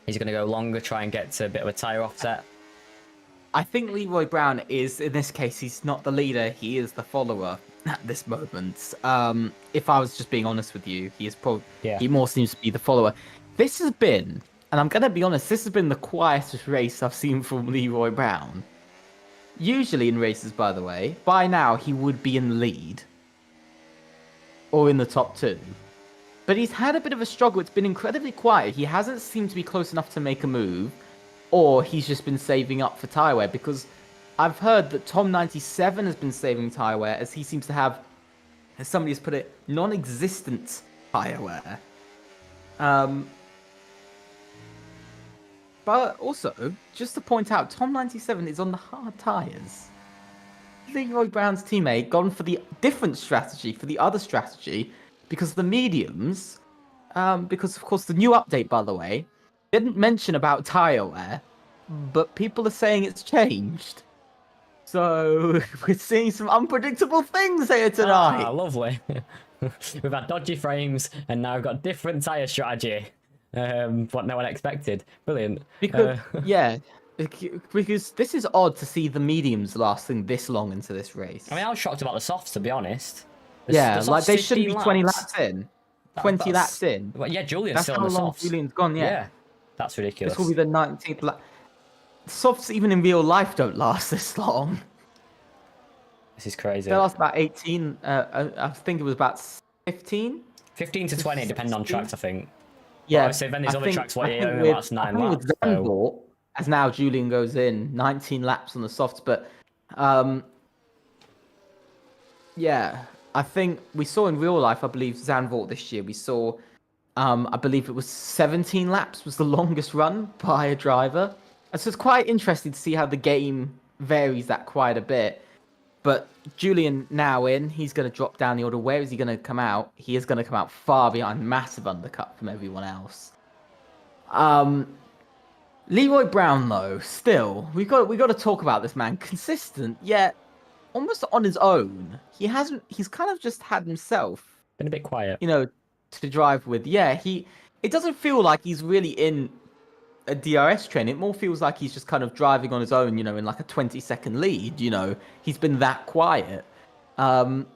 is he going to go longer, try and get to a bit of a tyre offset? I think Leroy Brown is, in this case, he's not the leader, he is the follower at this moment. If I was just being honest with you, he is probably, he more seems to be the follower. This has been, and I'm going to be honest, this has been the quietest race I've seen from Leroy Brown. Usually in races, by the way, by now he would be in the lead. Or in the top 2. But he's had a bit of a struggle. It's been incredibly quiet. He hasn't seemed to be close enough to make a move. Or he's just been saving up for tyre wear. Because I've heard that Tom 97 has been saving tyre wear, as he seems to have, as somebody has put it, non-existent tyre wear. But also, just to point out, Tom 97 is on the hard tyres. Leroy Brown's teammate gone for the different strategy, for the other strategy, because the mediums, because of course the new update, by the way, didn't mention about tyre wear, but people are saying it's changed. So we're seeing some unpredictable things here tonight. Ah, lovely. We've had dodgy frames, and now we've got different tyre strategy. What no one expected. Brilliant. Because yeah. Because this is odd to see the mediums lasting this long into this race. I mean, I was shocked about the softs, to be honest. Yeah, like they shouldn't be 20 laps in. 20 laps in. Well, yeah, Julian's That's still how on the long softs. Julian's gone, yeah. That's ridiculous. This will be the 19th lap. Softs, even in real life, don't last this long. This is crazy. They last about 18. I think it was about 15? 15 to 20, depending on tracks, I think. Yeah. So then there's other tracks where it only with, lasts 9 I think laps. With Zandvoort, as now Julian goes in, 19 laps on the softs, but yeah, I think we saw in real life, I believe, Zandvoort this year, we saw, I believe it was 17 laps was the longest run by a driver. And so it's quite interesting to see how the game varies that quite a bit. But Julian now in, he's going to drop down the order. Where is he going to come out? He is going to come out far behind, massive undercut from everyone else. Leroy Brown, though, still, we got to talk about this man. Consistent, yet almost on his own. He's kind of just had himself, Been a bit quiet. you know, to drive with. Yeah, it doesn't feel like he's really in a DRS train. It more feels like he's just kind of driving on his own, in like a 20-second lead. He's been that quiet. Um,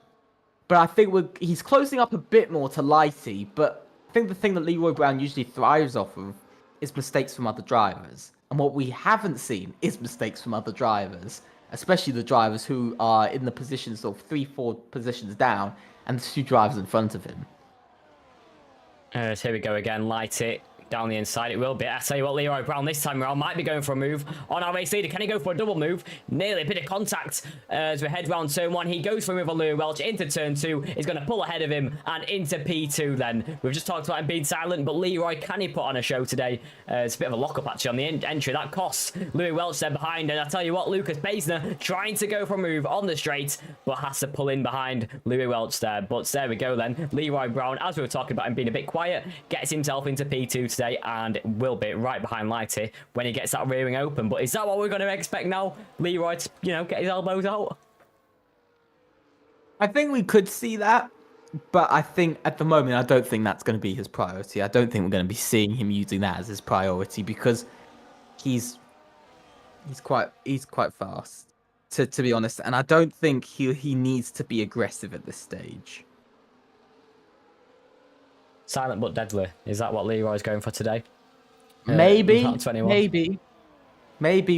but I think he's closing up a bit more to Lighty. But I think the thing that Leroy Brown usually thrives off of is mistakes from other drivers. And what we haven't seen is mistakes from other drivers, especially the drivers who are in the positions of 3-4 positions down and the two drivers in front of him. So here we go again. Light it down the inside. It will be. I tell you what, Leroy Brown this time around might be going for a move on our race leader. Can he go for a double move? Nearly a bit of contact as we head round turn 1. He goes for a move on Louis Welch into turn 2. He's going to pull ahead of him and into P2 then. We've just talked about him being silent, but Leroy, can he put on a show today? It's a bit of a lock-up actually on the entry. That costs Louis Welch there behind. And I tell you what, Lucas Baisner trying to go for a move on the straight, but has to pull in behind Louis Welch there. But there we go then. Leroy Brown, as we were talking about him being a bit quiet, gets himself into P2 today and will be right behind Lighty when he gets that rearing open. But is that what we're going to expect now? Leroy to, get his elbows out? I think we could see that, but I think at the moment, I don't think that's going to be his priority. I don't think we're going to be seeing him using that as his priority because he's quite fast, to be honest, and I don't think he needs to be aggressive at this stage. Silent but deadly. Is that what Leroy's going for today? Maybe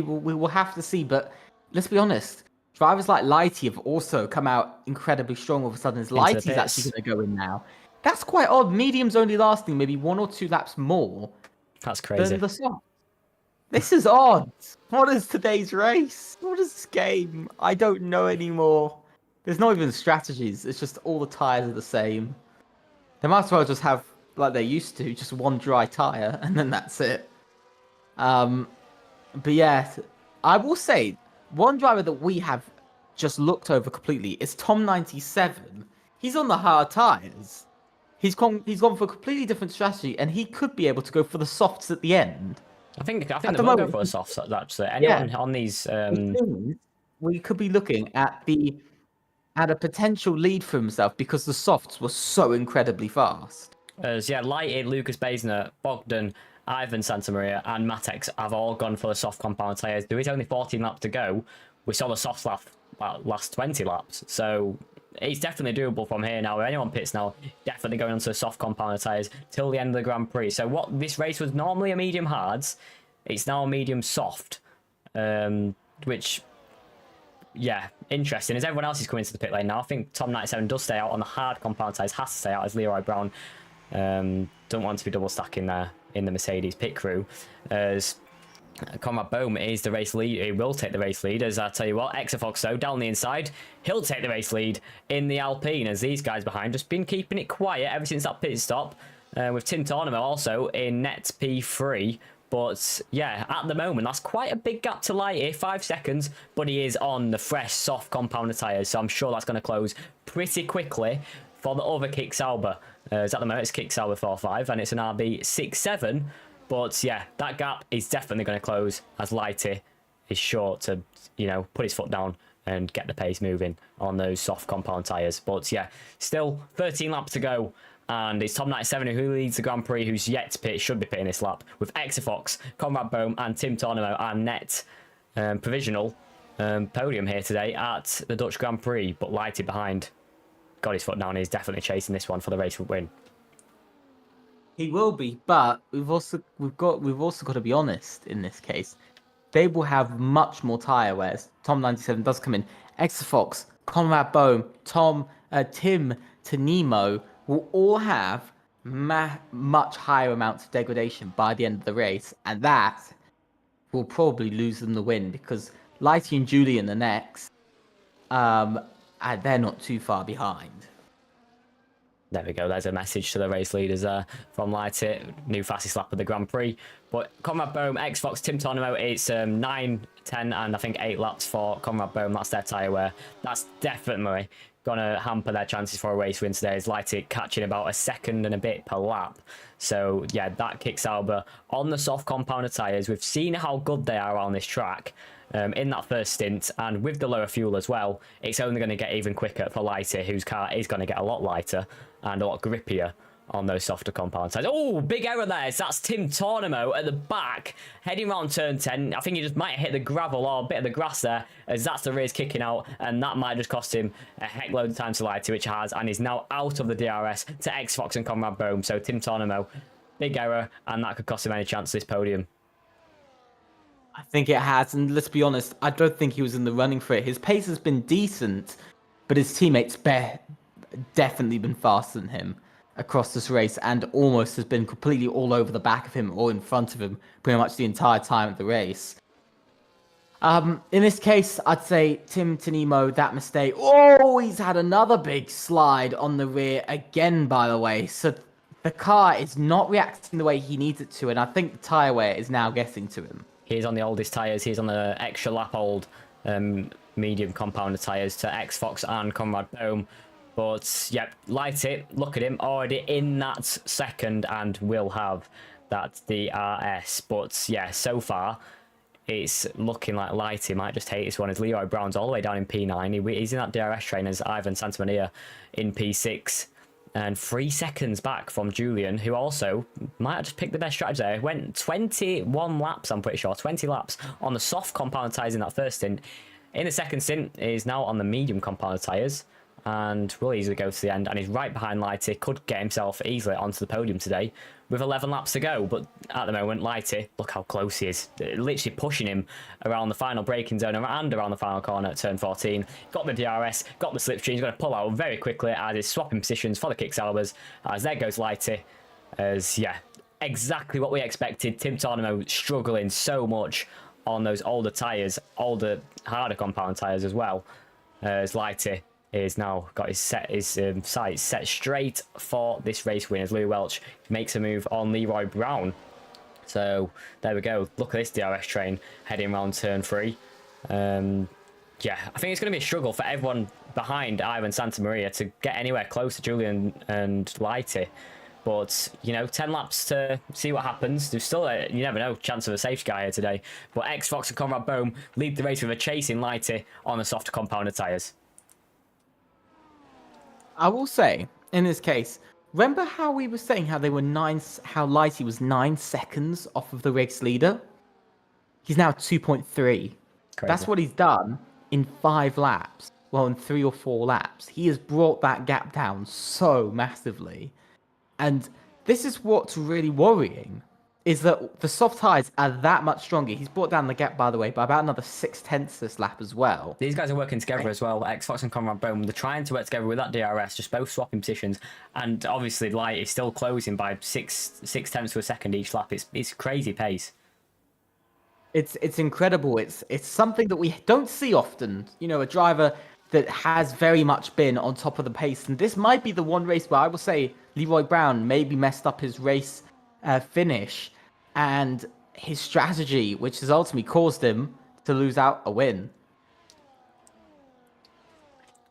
we will have to see. But let's be honest, drivers like Lighty have also come out incredibly strong. All of a sudden, Lighty's actually going to go in now. That's quite odd. Medium's only lasting maybe 1 or 2 laps more. That's crazy. Than the soft. This is odd. What is today's race? What is this game? I don't know anymore. There's not even strategies. It's just all the tires are the same. They might as well just have, like they used to, just one dry tire, and then that's it. But yeah, I will say, one driver that we have just looked over completely is Tom97. He's on the hard tires. He's gone for a completely different strategy, and he could be able to go for the softs at the end. I think they will go for a soft, actually. Anyone on these... We could be looking at a potential lead for himself because the softs were so incredibly fast. Lighty, Lucas Baisner, Bogdan, Ivan Santamaria, and Matex have all gone for the soft compound tyres. There is only 14 laps to go. We saw the softs last 20 laps, so it's definitely doable from here now. Anyone pits now, definitely going onto the soft compound tyres till the end of the Grand Prix. So what this race was normally a medium hards, it's now a medium soft, which... yeah, interesting. As everyone else is coming to the pit lane now, I think Tom97 does stay out on the hard compound tyres, has to stay out as Leroy Brown. Don't want to be double stacking there in the Mercedes pit crew. As Conrad Bohm is the race lead, he will take the race lead. As I tell you what, Exafox though, down the inside, he'll take the race lead in the Alpine. As these guys behind just been keeping it quiet ever since that pit stop. With Tim Tornamo also in net P3. But yeah, at the moment, that's quite a big gap to Lighty, 5 seconds, but he is on the fresh, soft compounder tyres, so I'm sure that's going to close pretty quickly for the other Kick Sauber. At the moment, it's Kick Sauber 4.5, and it's an RB 6.7, but yeah, that gap is definitely going to close as Lighty is sure to, put his foot down and get the pace moving on those soft compound tyres. But yeah, still 13 laps to go. And it's Tom97 who leads the Grand Prix, who's yet to pit, should be pitting this lap, with Exafox, Conrad Bohm, and Tim Tornamo, and net provisional podium here today at the Dutch Grand Prix. But Lighty behind, got his foot down, he's definitely chasing this one for the race win. He will be, but we've also got to be honest in this case. They will have much more tyre, whereas Tom97 does come in. Exafox, Conrad Bohm, Tim Tanimo will all have much higher amounts of degradation by the end of the race, and that will probably lose them the win because Lighty and Julian are next, and they're not too far behind. There we go, there's a message to the race leaders there from Lighty, new fastest lap of the Grand Prix. But Conrad Bohm, Xbox, Tim Tornamo, it's 9, 10 and I think 8 laps for Conrad Bohm, that's their tyre wear. That's definitely gonna hamper their chances for a race win today, is Lighty catching about a second and a bit per lap. So yeah, that kicks Sauber on the soft compounder tyres. We've seen how good they are on this track in that first stint, and with the lower fuel as well, it's only going to get even quicker for Lighty, whose car is going to get a lot lighter and a lot grippier on those softer compound tyres. Oh, big error there. So that's Tim Tornamo at the back, heading around turn 10. I think he just might hit the gravel or a bit of the grass there, as that's the rears kicking out, and that might just cost him a heck load of time to Lighty, which has, and he's now out of the DRS to X-Fox and Conrad Bohm. So Tim Tornamo, big error, and that could cost him any chance of this podium. I think it has, and let's be honest, I don't think he was in the running for it. His pace has been decent, but his teammates definitely been faster than him across this race, and almost has been completely all over the back of him or in front of him pretty much the entire time of the race. In this case, I'd say Tim Tonimo, that mistake. Oh, he's had another big slide on the rear again, by the way. So the car is not reacting the way he needs it to, and I think the tyre wear is now getting to him. He's on the oldest tyres. He's on the extra lap old medium compounder tyres to X-Fox and Conrad Bohm. But, yep, Lighty, look at him, already in that second and will have that DRS. But, yeah, so far, it's looking like Lighty might just hate this one, as Leroy Brown's all the way down in P9. He's in that DRS train as Ivan Santamaria in P6. And 3 seconds back from Julian, who also might have just picked the best strategy there. Went 21 laps, I'm pretty sure, 20 laps on the soft compound tyres in that first stint. In the second stint, is now on the medium compound tyres, and will easily go to the end, and he's right behind Lighty, could get himself easily onto the podium today with 11 laps to go. But at the moment, Lighty, look how close he is, literally pushing him around the final braking zone and around the final corner at turn 14. Got the DRS, got the slipstream, he's going to pull out very quickly as he's swapping positions for the kick salvers, as there goes Lighty, as yeah, exactly what we expected. Tim Tornamo struggling so much on those older tyres, harder compound tyres as well, as Lighty is now got his sights set straight for this race win, as Louis Welch makes a move on Leroy Brown. So there we go. Look at this DRS train heading around turn 3. Yeah, I think it's going to be a struggle for everyone behind Ivan Santamaria to get anywhere close to Julian and Lighty. But, you know, 10 laps to see what happens. There's still a, you never know, chance of a safety car here today. But X-Fox and Conrad Bohm lead the race with a chasing Lighty on the softer compounder tyres. I will say, in this case, remember how we were saying how Lighty was 9 seconds off of the race leader? He's now 2.3. That's what he's done in 5 laps. Well, in 3 or 4 laps. He has brought that gap down so massively. And this is what's really worrying, is that the soft tyres are that much stronger. He's brought down the gap, by the way, by about another 0.6 this lap as well. These guys are working together as well. X-Fox and Conrad Bohm, they're trying to work together with that DRS, just both swapping positions. And obviously, Light is still closing by 0.6 to a second each lap. It's crazy pace. It's incredible. It's something that we don't see often. You know, a driver that has very much been on top of the pace. And this might be the one race where I will say Leroy Brown maybe messed up his race finish and his strategy, which has ultimately caused him to lose out a win.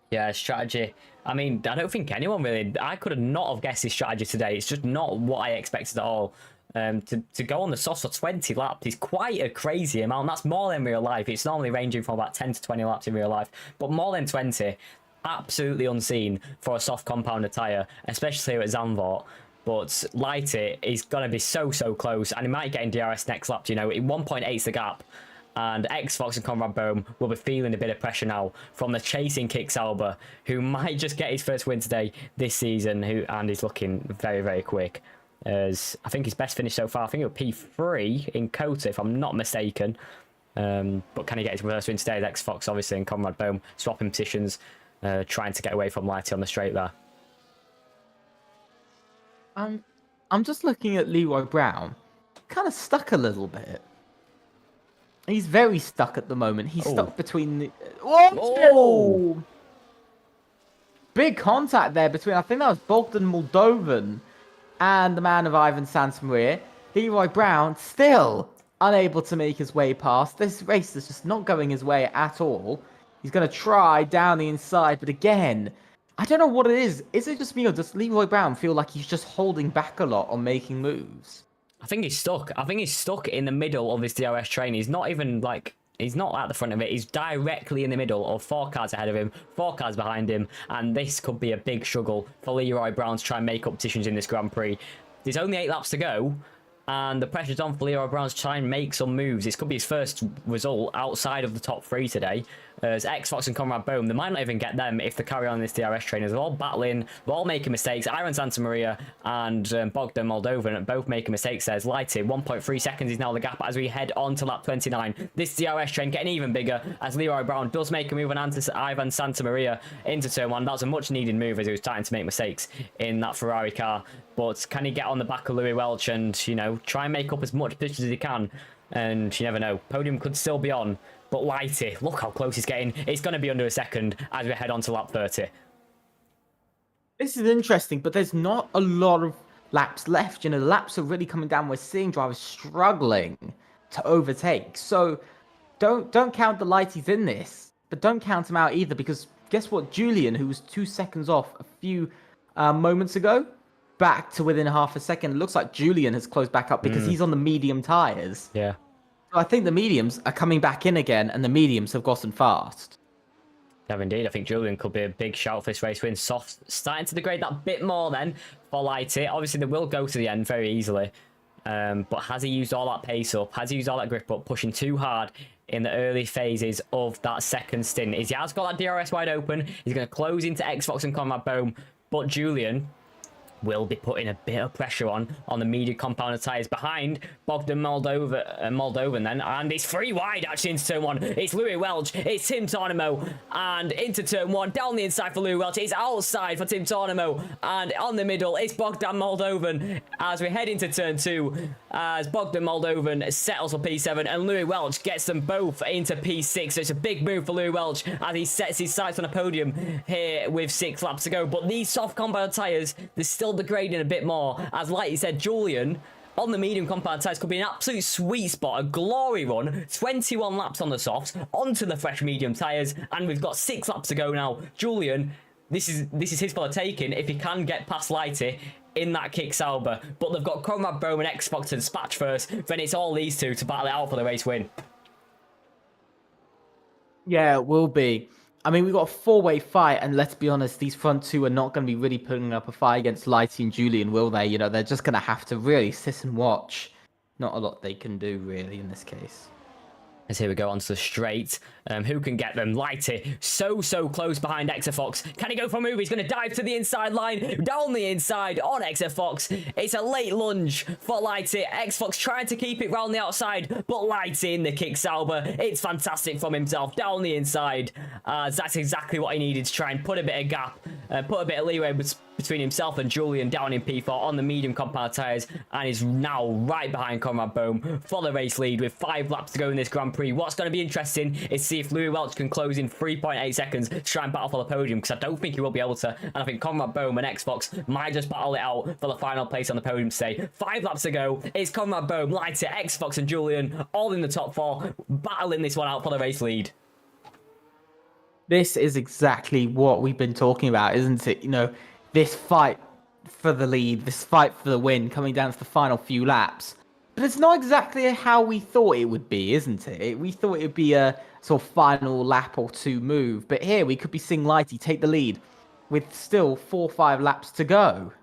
Yeah, strategy. I mean, I don't think anyone really... I could have not have guessed his strategy today. It's just not what I expected at all. To go on the sauce for 20 laps is quite a crazy amount. That's more than real life. It's normally ranging from about 10 to 20 laps in real life. But more than 20, absolutely unseen for a soft compounder tyre, especially here at Zandvoort. But Lighty is going to be so close, and he might get in DRS next lap. You know, 1.8's the gap, and X-Fox and Conrad Bohm will be feeling a bit of pressure now from the chasing Kick Sauber, who might just get his first win today this season, and is looking very quick. As I think his best finish so far, I think it was P3 in Kota, if I'm not mistaken. But can he get his first win today? X-Fox, obviously, and Conrad Bohm swapping positions, trying to get away from Lighty on the straight there. I'm just looking at Leroy Brown. Kind of stuck a little bit. He's very stuck at the moment. He's stuck between the... Oh! Big contact there between... I think that was Bogdan Moldovan and the man of Ivan Santamaria. Leroy Brown still unable to make his way past. This race is just not going his way at all. He's going to try down the inside, but again, I don't know what it is. Is it just me or does Leroy Brown feel like he's just holding back a lot on making moves? I think he's stuck. I think he's stuck in the middle of his DRS train. He's not even like... He's not at the front of it. He's directly in the middle of 4 cars ahead of him, 4 cars behind him, and this could be a big struggle for Leroy Brown to try and make up positions in this Grand Prix. There's only 8 laps to go, and the pressure's on for Leroy Brown to try and make some moves. This could be his first result outside of the top 3 today. As Xfox and Conrad Bohm, they might not even get them if they carry on this DRS train. They're all battling, they're all making mistakes. Ivan Santamaria and Bogdan Moldovan both making mistakes. There's Lighty, 1.3 seconds is now the gap as we head on to lap 29. This DRS train getting even bigger as Leroy Brown does make a move on Ivan Santamaria into turn 1. That was a much needed move as he was starting to make mistakes in that Ferrari car. But can he get on the back of Louis Welch and, you know, try and make up as much positions as he can? And you never know. Podium could still be on. But Lighty, look how close he's getting. It's going to be under a second as we head on to lap 30. This is interesting, but there's not a lot of laps left. You know, the laps are really coming down. We're seeing drivers struggling to overtake. So don't count the Lighties in this, but don't count them out either, because guess what? Julian, who was 2 seconds off a few moments ago, back to within half a second. It looks like Julian has closed back up because he's on the medium tires. Yeah. So I think the mediums are coming back in again, and the mediums have gotten fast. Yeah, indeed. I think Julian could be a big shout for this race win. Soft starting to degrade that bit more then for Lighty. Obviously, they will go to the end very easily. But has he used all that pace up? Has he used all that grip up? Pushing too hard in the early phases of that second stint. He has got that DRS wide open. He's going to close into Xfox and Conrad Bohm. But Julian will be putting a bit of pressure on the medium compounder tyres behind Bogdan Moldovan then, and it's 3 wide actually into turn 1. It's Louis Welch, it's Tim Tornemo, and into turn 1, down the inside for Louis Welch, it's outside for Tim Tornemo, and on the middle, it's Bogdan Moldovan as we head into turn 2, as Bogdan Moldovan settles for P7, and Louis Welch gets them both into P6, so it's a big move for Louis Welch as he sets his sights on a podium here with 6 laps to go, but these soft compounder tyres, they're still degrading a bit more, as like you said, Julian on the medium compound tyres could be an absolute sweet spot, a glory run, 21 laps on the softs, onto the fresh medium tyres, and we've got 6 laps to go now. Julian, this is his for the taking if he can get past Lighty in that kick Sauber, but they've got Conrad Bohm and Xbox to dispatch first, then it's all these two to battle it out for the race win. Yeah, it will be. I mean, we've got a 4-way fight, and let's be honest, these front 2 are not going to be really putting up a fight against Lighty and Julian, will they? You know, they're just going to have to really sit and watch. Not a lot they can do, really, in this case. As here we go onto the straight. Who can get them? Lighty, so close behind Exafox. Can he go for a move? He's going to dive to the inside line, down the inside on Exafox. It's a late lunge for Lighty. Xfox trying to keep it round the outside, but Lighty in the kick Sauber. It's fantastic from himself, down the inside. That's exactly what he needed to try and put a bit of gap, put a bit of leeway between himself and Julian down in P4 on the medium compound tyres, and is now right behind Conrad Bohm for the race lead with 5 laps to go in this Grand Prix. What's going to be interesting is see if Louis Welch can close in 3.8 seconds to try and battle for the podium, because I don't think he will be able to, and I think Conrad Bohm and Xbox might just battle it out for the final place on the podium today. 5 laps to go. It's Conrad Bohm, Lighty, Xbox and Julian all in the top 4, battling this one out for the race lead. This is exactly what we've been talking about, isn't it? You know, this fight for the lead, this fight for the win, coming down to the final few laps. But it's not exactly how we thought it would be, isn't it? We thought it would be a sort of final lap or 2 move. But here we could be seeing Lighty take the lead with still 4 or 5 laps to go.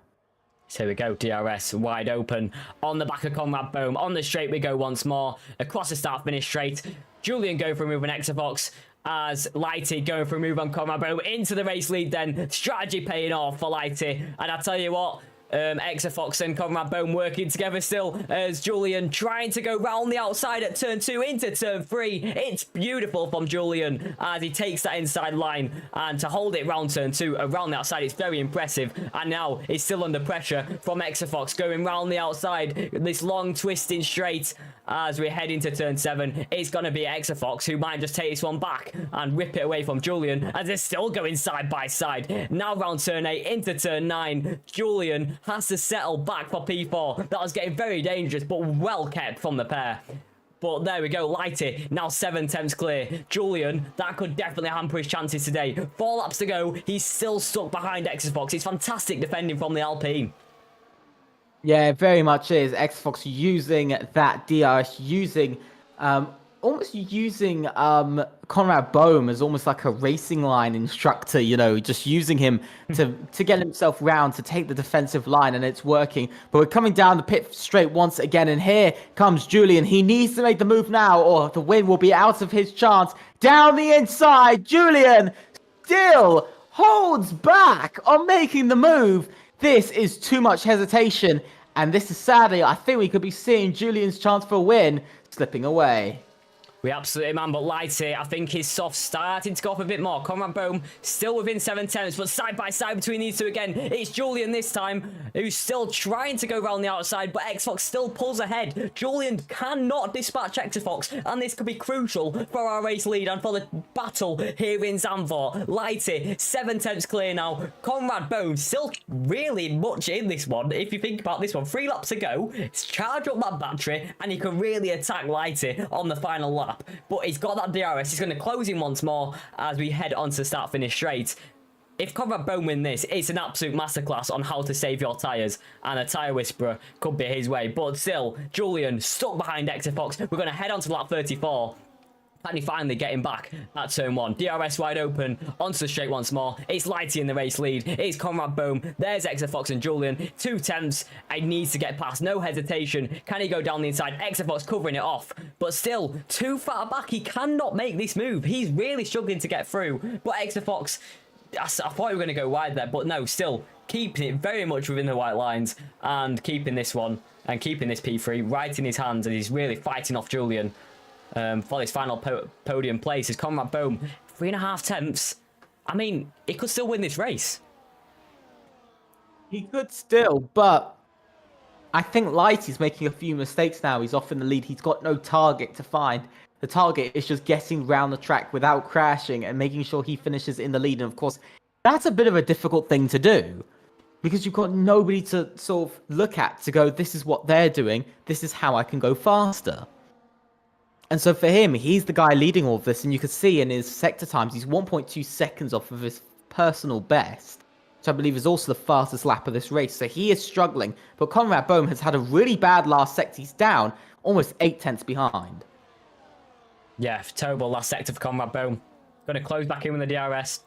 So here we go, DRS wide open on the back of Conrad Bohm. On the straight we go once more, across the start-finish straight. Julian go for a move on Exavox, as Lighty going for a move on Conrad Bohm into the race lead then. Strategy paying off for Lighty. And I tell you what, Exafox and Conrad Bohm working together still as Julian trying to go round the outside at turn 2 into turn 3. It's beautiful from Julian as he takes that inside line, and to hold it round turn 2 around the outside is very impressive. And now he's still under pressure from Exafox going round the outside, this long twisting straight. As we head into turn 7, it's going to be Exafox who might just take this one back and rip it away from Julian, as they're still going side by side. Now round turn 8 into turn 9, Julian has to settle back for P4. That was getting very dangerous, but well kept from the pair. But there we go, Lighty, now 7 attempts clear. Julian, that could definitely hamper his chances today. 4 laps to go, he's still stuck behind Xbox. It's fantastic defending from the Alpine. Yeah, it very much is. Xbox using that DRS, almost using Conrad Bohm as almost like a racing line instructor, you know, just using him to get himself round, to take the defensive line, and it's working. But we're coming down the pit straight once again, and here comes Julian. He needs to make the move now, or the win will be out of his chance. Down the inside, Julian still holds back on making the move. This is too much hesitation, and this is sadly, I think we could be seeing Julian's chance for a win slipping away. We absolutely, man, but Lighty, I think his soft starting to go off a bit more. Conrad Bohm still within 7 attempts, but side by side between these two again. It's Julian this time, who's still trying to go around the outside, but Xbox still pulls ahead. Julian cannot dispatch Xbox, and this could be crucial for our race lead and for the battle here in Zandvoort. Lighty, 7 attempts clear now. Conrad Bohm still really much in this one. If you think about this one, 3 laps to go, charge up that battery, and you can really attack Lighty on the final lap. But he's got that DRS. He's going to close in once more as we head on to start-finish straight. If Conrad Bohm win this, it's an absolute masterclass on how to save your tyres, and a tyre whisperer could be his way. But still, Julian stuck behind Xbox. We're going to head on to lap 34. Can he finally get him back at turn 1? DRS wide open, onto the straight once more. It's Lighty in the race lead. It's Conrad Bohm. There's Xbox and Julian. 2 attempts. He needs to get past. No hesitation. Can he go down the inside? Xbox covering it off. But still, too far back. He cannot make this move. He's really struggling to get through. But Xbox, I thought we were going to go wide there. But no, still keeping it very much within the white lines. And keeping this one. And keeping this P3 right in his hands. And he's really fighting off Julian. For his final podium place is Conrad Bohm. 3.5 tenths. I mean, he could still win this race. He could still, but I think Lighty's making a few mistakes now. He's off in the lead. He's got no target to find. The target is just getting round the track without crashing and making sure he finishes in the lead. And of course, that's a bit of a difficult thing to do, because you've got nobody to sort of look at to go, this is what they're doing. This is how I can go faster. And so for him, he's the guy leading all of this, and you can see in his sector times, he's 1.2 seconds off of his personal best, which I believe is also the fastest lap of this race. So he is struggling, but Conrad Bohm has had a really bad last sector. He's down almost 8 tenths behind. Yeah, terrible last sector for Conrad Bohm. Going to close back in with the DRS.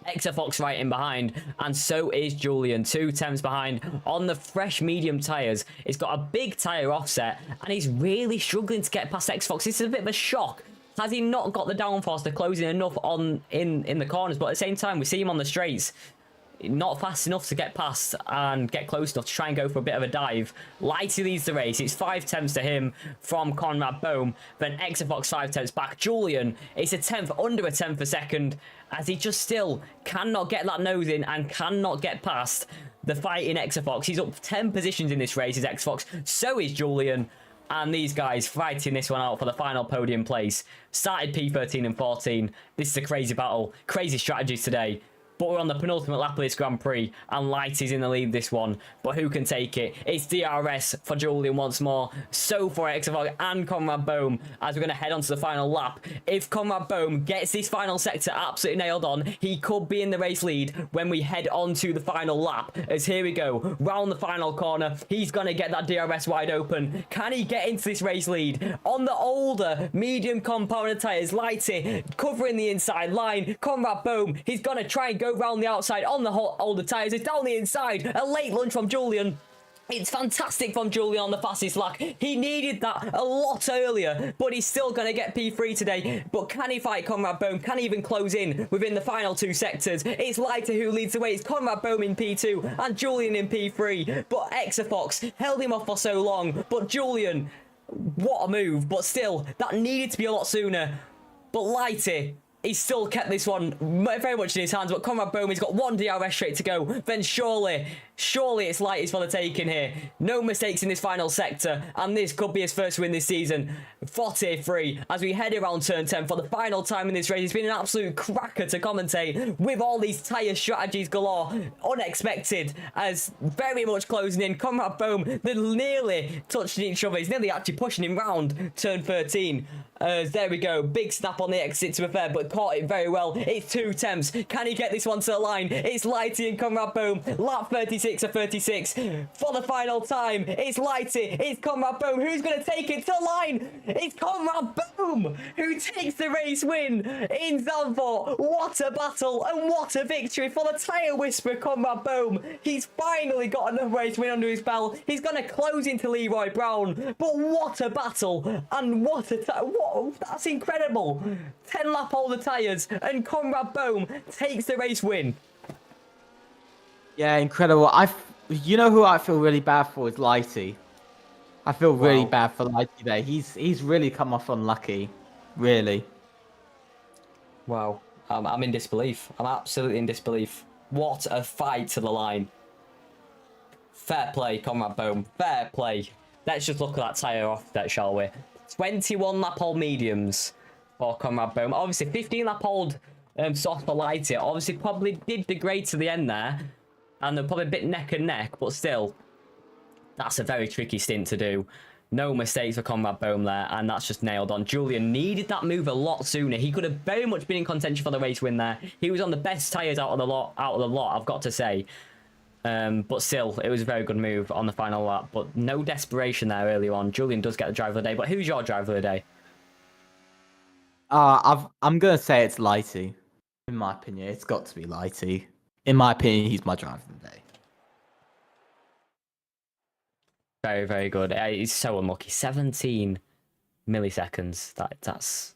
Xbox right in behind, and so is Julian. 2 tenths behind on the fresh medium tyres. He's got a big tyre offset, and he's really struggling to get past Xbox. This is a bit of a shock. Has he not got the downforce to close in enough in the corners? But at the same time, we see him on the straights. Not fast enough to get past and get close enough to try and go for a bit of a dive. Lighty leads the race. It's 5 tenths to him from Conrad Bohm. Then Xbox 5 tenths back. Julian, it's a tenth, under a tenth a second, as he just still cannot get that nose in and cannot get past the fight in Xbox. He's up 10 positions in this race, is Xbox. So is Julian. And these guys fighting this one out for the final podium place. Started P13 and 14. This is a crazy battle. Crazy strategies today. But we're on the penultimate lap of this Grand Prix, and Lighty's in the lead this one. But who can take it? It's DRS for Julian once more. So for Xavox and Conrad Bohm, as we're going to head on to the final lap. If Conrad Bohm gets this final sector absolutely nailed on, he could be in the race lead when we head on to the final lap. As here we go, round the final corner. He's going to get that DRS wide open. Can he get into this race lead? On the older, medium compounded tyres, Lighty covering the inside line. Conrad Bohm, he's going to try and go round the outside on the older tyres. It's down the inside. A late lunge from Julian. It's fantastic from Julian on the fastest lap. He needed that a lot earlier, but he's still going to get P3 today. But can he fight Conrad Bohm? Can he even close in within the final 2 sectors? It's Lighty who leads the way. It's Conrad Bohm in P2 and Julian in P3. But Xafox held him off for so long. But Julian, what a move. But still, that needed to be a lot sooner. But Lighty, He's still kept this one very much in his hands, but Conrad Bowman's got one DRS straight to go. Then surely it's Lighty's for the taking here. No mistakes in this final sector, and this could be his first win this season for Tier 3 as we head around turn 10 for the final time in this race. It's been an absolute cracker to commentate with all these tyre strategies galore. Unexpected, as very much closing in. Conrad Bowman, they're nearly touching each other. He's nearly actually pushing him round turn 13. There we go. Big snap on the exit to be fair, but caught it very well. It's two attempts. Can he get this one to the line? It's Lighty and Conrad Bohm. Lap 36 or 36 for the final time. It's Lighty. It's Conrad Bohm. Who's going to take it to the line? It's Conrad Bohm who takes the race win in Zandvoort. What a battle and what a victory for the tyre whisperer Conrad Bohm. He's finally got another race win under his belt. He's going to close into Leroy Brown. But what a battle and what a that's incredible. 10 lap older tyres and Conrad Bohm takes the race win. Yeah, incredible. You know who I feel really bad for is Lighty. I feel really bad for Lighty there. He's really come off unlucky, really. Wow, I'm in disbelief. I'm absolutely in disbelief. What a fight to the line. Fair play, Conrad Bohm. Fair play. Let's just look at that tyre off that, shall we? 21 lap old mediums for Conrad Bohm. Obviously, 15 lap old soft for Lighty. Obviously, probably did degrade to the end there. And they're probably a bit neck and neck, but still, that's a very tricky stint to do. No mistakes for Conrad Bohm there, and that's just nailed on. Julian needed that move a lot sooner. He could have very much been in contention for the race win there. He was on the best tyres out of the lot, I've got to say. But still, it was a very good move on the final lap. But no desperation there early on. Julian does get the driver of the day. But who's your driver of the day? I'm gonna say it's Lighty. In my opinion, it's got to be Lighty. In my opinion, he's my driver of the day. Very, very good. He's so unlucky. 17 milliseconds. That's.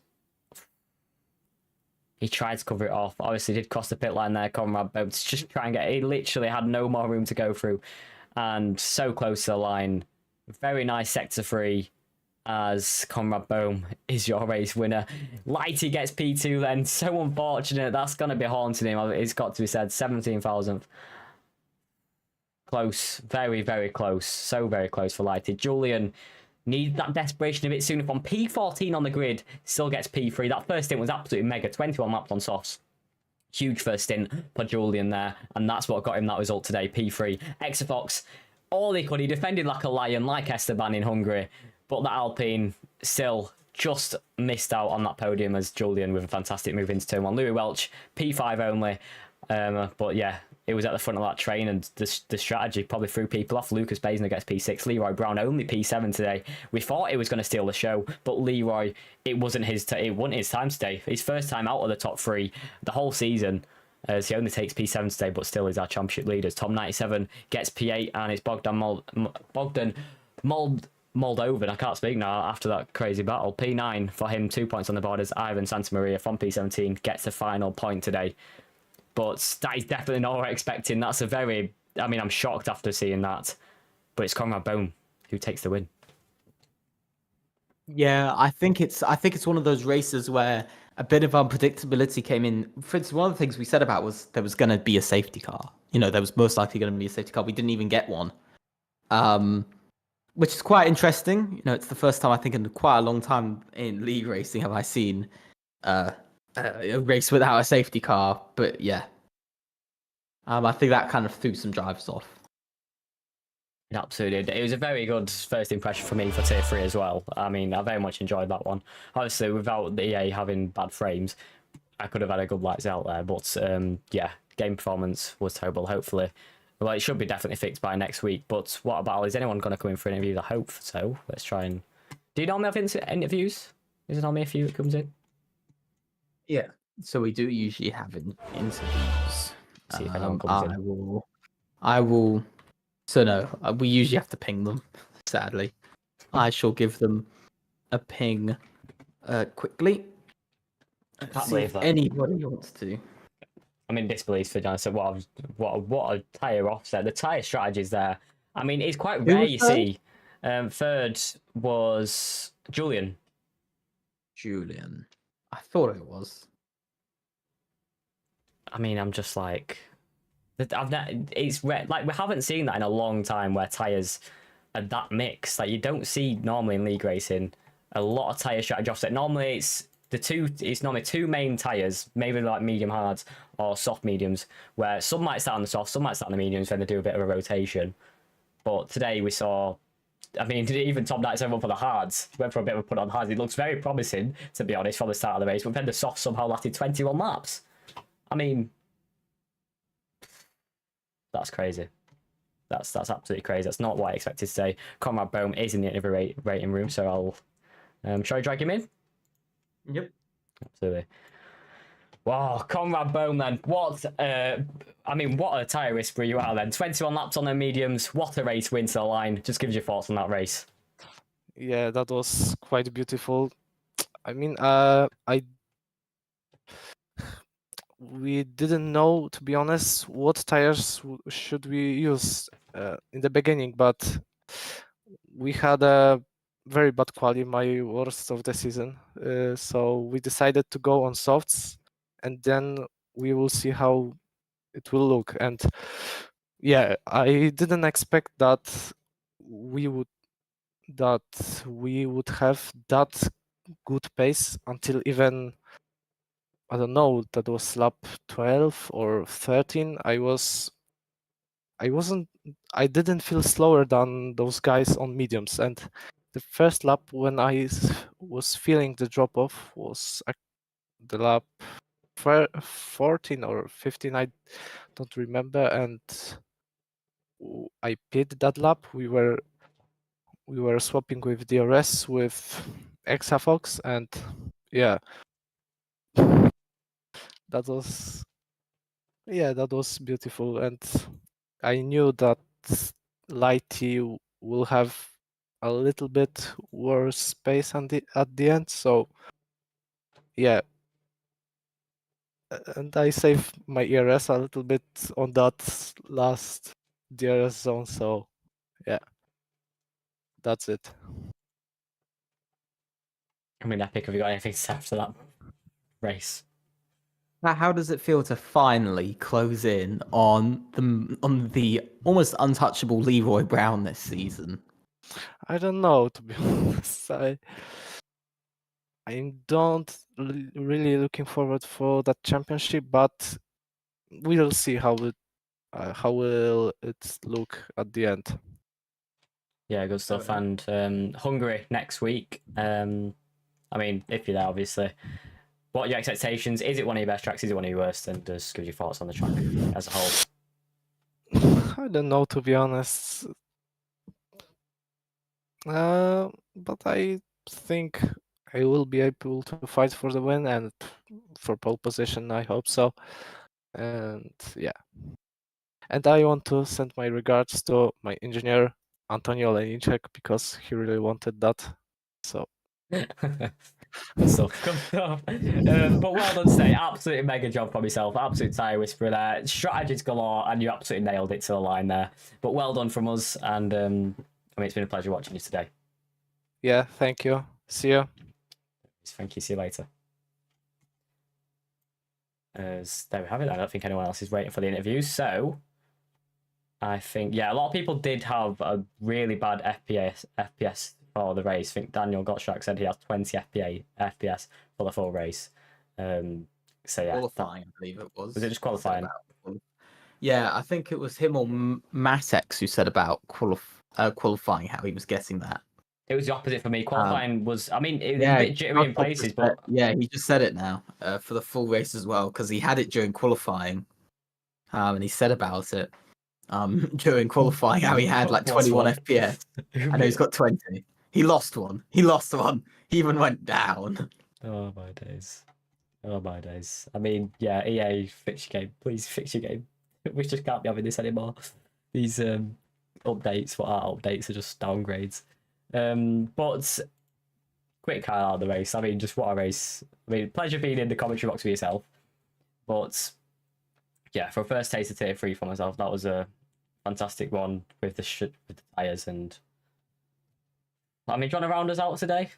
He tried to cover it off. Obviously, did cross the pit line there, Conrad Bohm, to just try and get. He literally had no more room to go through, and so close to the line. Very nice sector 3, as Conrad Bohm is your race winner. Lighty gets P2 then. So unfortunate. That's gonna be haunting him. It's got to be said. 17,000th. Close. Very, very close. So very close for Lighty. Julian needs that desperation a bit sooner from P14 on the grid. Still gets P3. That first stint was absolutely mega. 21 laps on softs. Huge first stint for Julian there. And that's what got him that result today. P3. Exafox, all he could. He defended like a lion, like Esteban in Hungary. But that Alpine still just missed out on that podium as Julian with a fantastic move into turn 1. Louis Welch, P5 only. But yeah, it was at the front of that train, and the strategy probably threw people off. Lucas Baisner gets P6. Leroy Brown only P7 today. We thought it was going to steal the show, but Leroy, it wasn't his time today. His first time out of the top 3 the whole season, as he only takes P7 today, but still is our championship leaders. Tom 97 gets P8, and it's Bogdan Moldovan, I can't speak now after that crazy battle. P9 for him, 2 points on the board as Ivan Santamaria from P17 gets the final point today. But that is definitely not what I'm expecting. That's a very... I mean, I'm shocked after seeing that. But it's Conrad Bohm who takes the win. Yeah, I think it's one of those races where a bit of unpredictability came in. For instance, one of the things we said about was there was going to be a safety car. You know, there was most likely going to be a safety car. We didn't even get one. Which is quite interesting. You know, it's the first time I think in quite a long time in league racing have I seen a race without a safety car. But yeah, I think that kind of threw some drivers off. It absolutely did. It was a very good first impression for me for Tier 3 as well. I mean, I very much enjoyed that one. Obviously, without the EA having bad frames, I could have had a good lights out there. But yeah, game performance was terrible. Hopefully, well, it should be definitely fixed by next week. But what about, is anyone going to come in for interviews? I hope so. Let's try and... Do you normally have interviews? Is it normally a few that comes in? Yeah, so we do usually have interviews. See if anyone comes in. I will. So no, we usually have to ping them. Sadly, I shall give them a ping quickly. Can't believe that. Anybody wants to. I'm in disbelief for John. So what a tyre offset. The tyre strategies there. I mean, it's quite rare you see. Third was Julian. I thought it was. I mean, I'm just like, it's like we haven't seen that in a long time where tires are that mixed. Like you don't see normally in league racing a lot of tire strategy offset. Normally it's normally two main tires, maybe like medium hards or soft mediums, where some might start on the soft, some might start on the mediums, then they do a bit of a rotation. But today we saw, I mean, even Top 97 went for the hards, went for a bit of a put on hards. It looks very promising, to be honest, from the start of the race, but then the soft somehow lasted 21 laps. I mean, that's crazy. That's absolutely crazy. That's not what I expected to say. Conrad Bohm is in the interview rating room, so I'll shall I drag him in? Yep. Absolutely. Wow, Conrad Bohm then. What I mean, what a tyre whisperer you are then. 21 laps on the mediums. What a race win to the line. Just give us your thoughts on that race. Yeah, that was quite beautiful. I mean, we didn't know, to be honest, what tires should we use in the beginning, but we had a very bad quali, my worst of the season. So we decided to go on softs, and then we will see how it will look. And yeah, I didn't expect that we would have that good pace until even, I don't know, that was lap 12 or 13. I didn't feel slower than those guys on mediums. And the first lap when I was feeling the drop off was the lap 14 or 15, I don't remember. And I pit that lap. We were swapping with DRS with Exafox, and yeah, that was beautiful. And I knew that Lighty will have a little bit worse pace at the end, so yeah. And I saved my ERS a little bit on that last DRS zone, so yeah, that's it. I mean, Epic, have you got anything to say after that race? Now, how does it feel to finally close in on the almost untouchable Leroy Brown this season? I don't know, to be honest. I don't really looking forward for that championship, but we'll see how will it look at the end. Yeah, good stuff. And Hungary next week. I mean, if you're there, obviously. What are your expectations? Is it one of your best tracks? Is it one of your worst? And just give your thoughts on the track as a whole. I don't know, to be honest. But I think I will be able to fight for the win and for pole position. I hope so. And yeah. And I want to send my regards to my engineer Antonio Lenicek because he really wanted that. So. Good stuff. Good stuff. But well done, Stay. Absolutely mega job from yourself. Absolute tyre whisperer there. Strategies galore, and you absolutely nailed it to the line there. But well done from us, and I mean, it's been a pleasure watching you today. Yeah, thank you. See you. Thank you. See you later. There we have it. I don't think anyone else is waiting for the interview, so I think, yeah, a lot of people did have a really bad FPS for the race. I think Daniel Gottschalk said he has 20 FPS for the full race. So yeah, Qualifying, I believe it was. Was it just qualifying? Yeah, I think it was him or Matex who said about qualifying how he was getting that. It was the opposite for me. Qualifying was, I mean, it was Yeah, a bit jittery in places, but yeah, he just said it now for the full race as well because he had it during qualifying, and he said about it during qualifying how he had like 21 FPS. I know he's got 20. He lost one. He even went down. Oh my days. Oh my days. I mean, yeah, EA, fix your game. Please fix your game. We just can't be having this anymore. These updates, what are updates, are just downgrades. But quick highlight of the race. I mean, just what a race. I mean, pleasure being in the commentary box for yourself. But yeah, for a first taste of tier 3 for myself, that was a fantastic one with the tyres. And I mean, do you want to round us out today?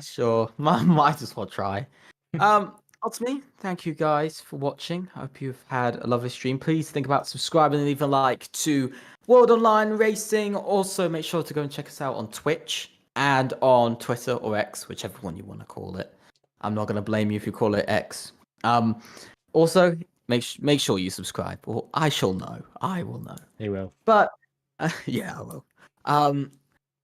Sure. Might as well try. ultimately, thank you guys for watching. I hope you've had a lovely stream. Please think about subscribing and leave a like to World Online Racing. Also, make sure to go and check us out on Twitch and on Twitter or X, whichever one you want to call it. I'm not going to blame you if you call it X. Also, make sure you subscribe, or I shall know. I will know. You will. But yeah, I will.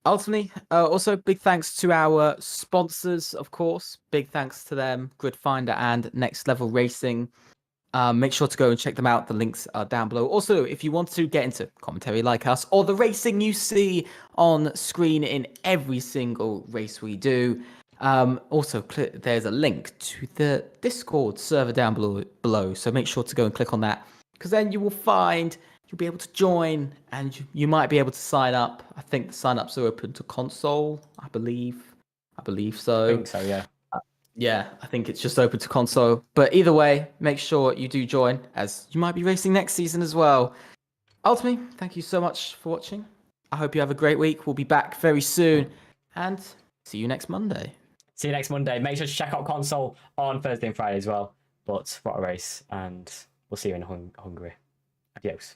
Ultimately, also big thanks to our sponsors, of course. Big thanks to them, Grid Finder and Next Level Racing. Make sure to go and check them out. The links are down below. Also, if you want to get into commentary like us or the racing you see on screen in every single race we do, also there's a link to the Discord server down below. So make sure to go and click on that, because then you will find you'll be able to join, and you might be able to sign up. I think the sign-ups are open to console. I believe so. I think so, yeah. Yeah, I think it's just open to console. But either way, make sure you do join, as you might be racing next season as well. Ultimately, thank you so much for watching. I hope you have a great week. We'll be back very soon, and see you next Monday. See you next Monday. Make sure to check out console on Thursday and Friday as well. But what a race, and we'll see you in Hungary. Adios.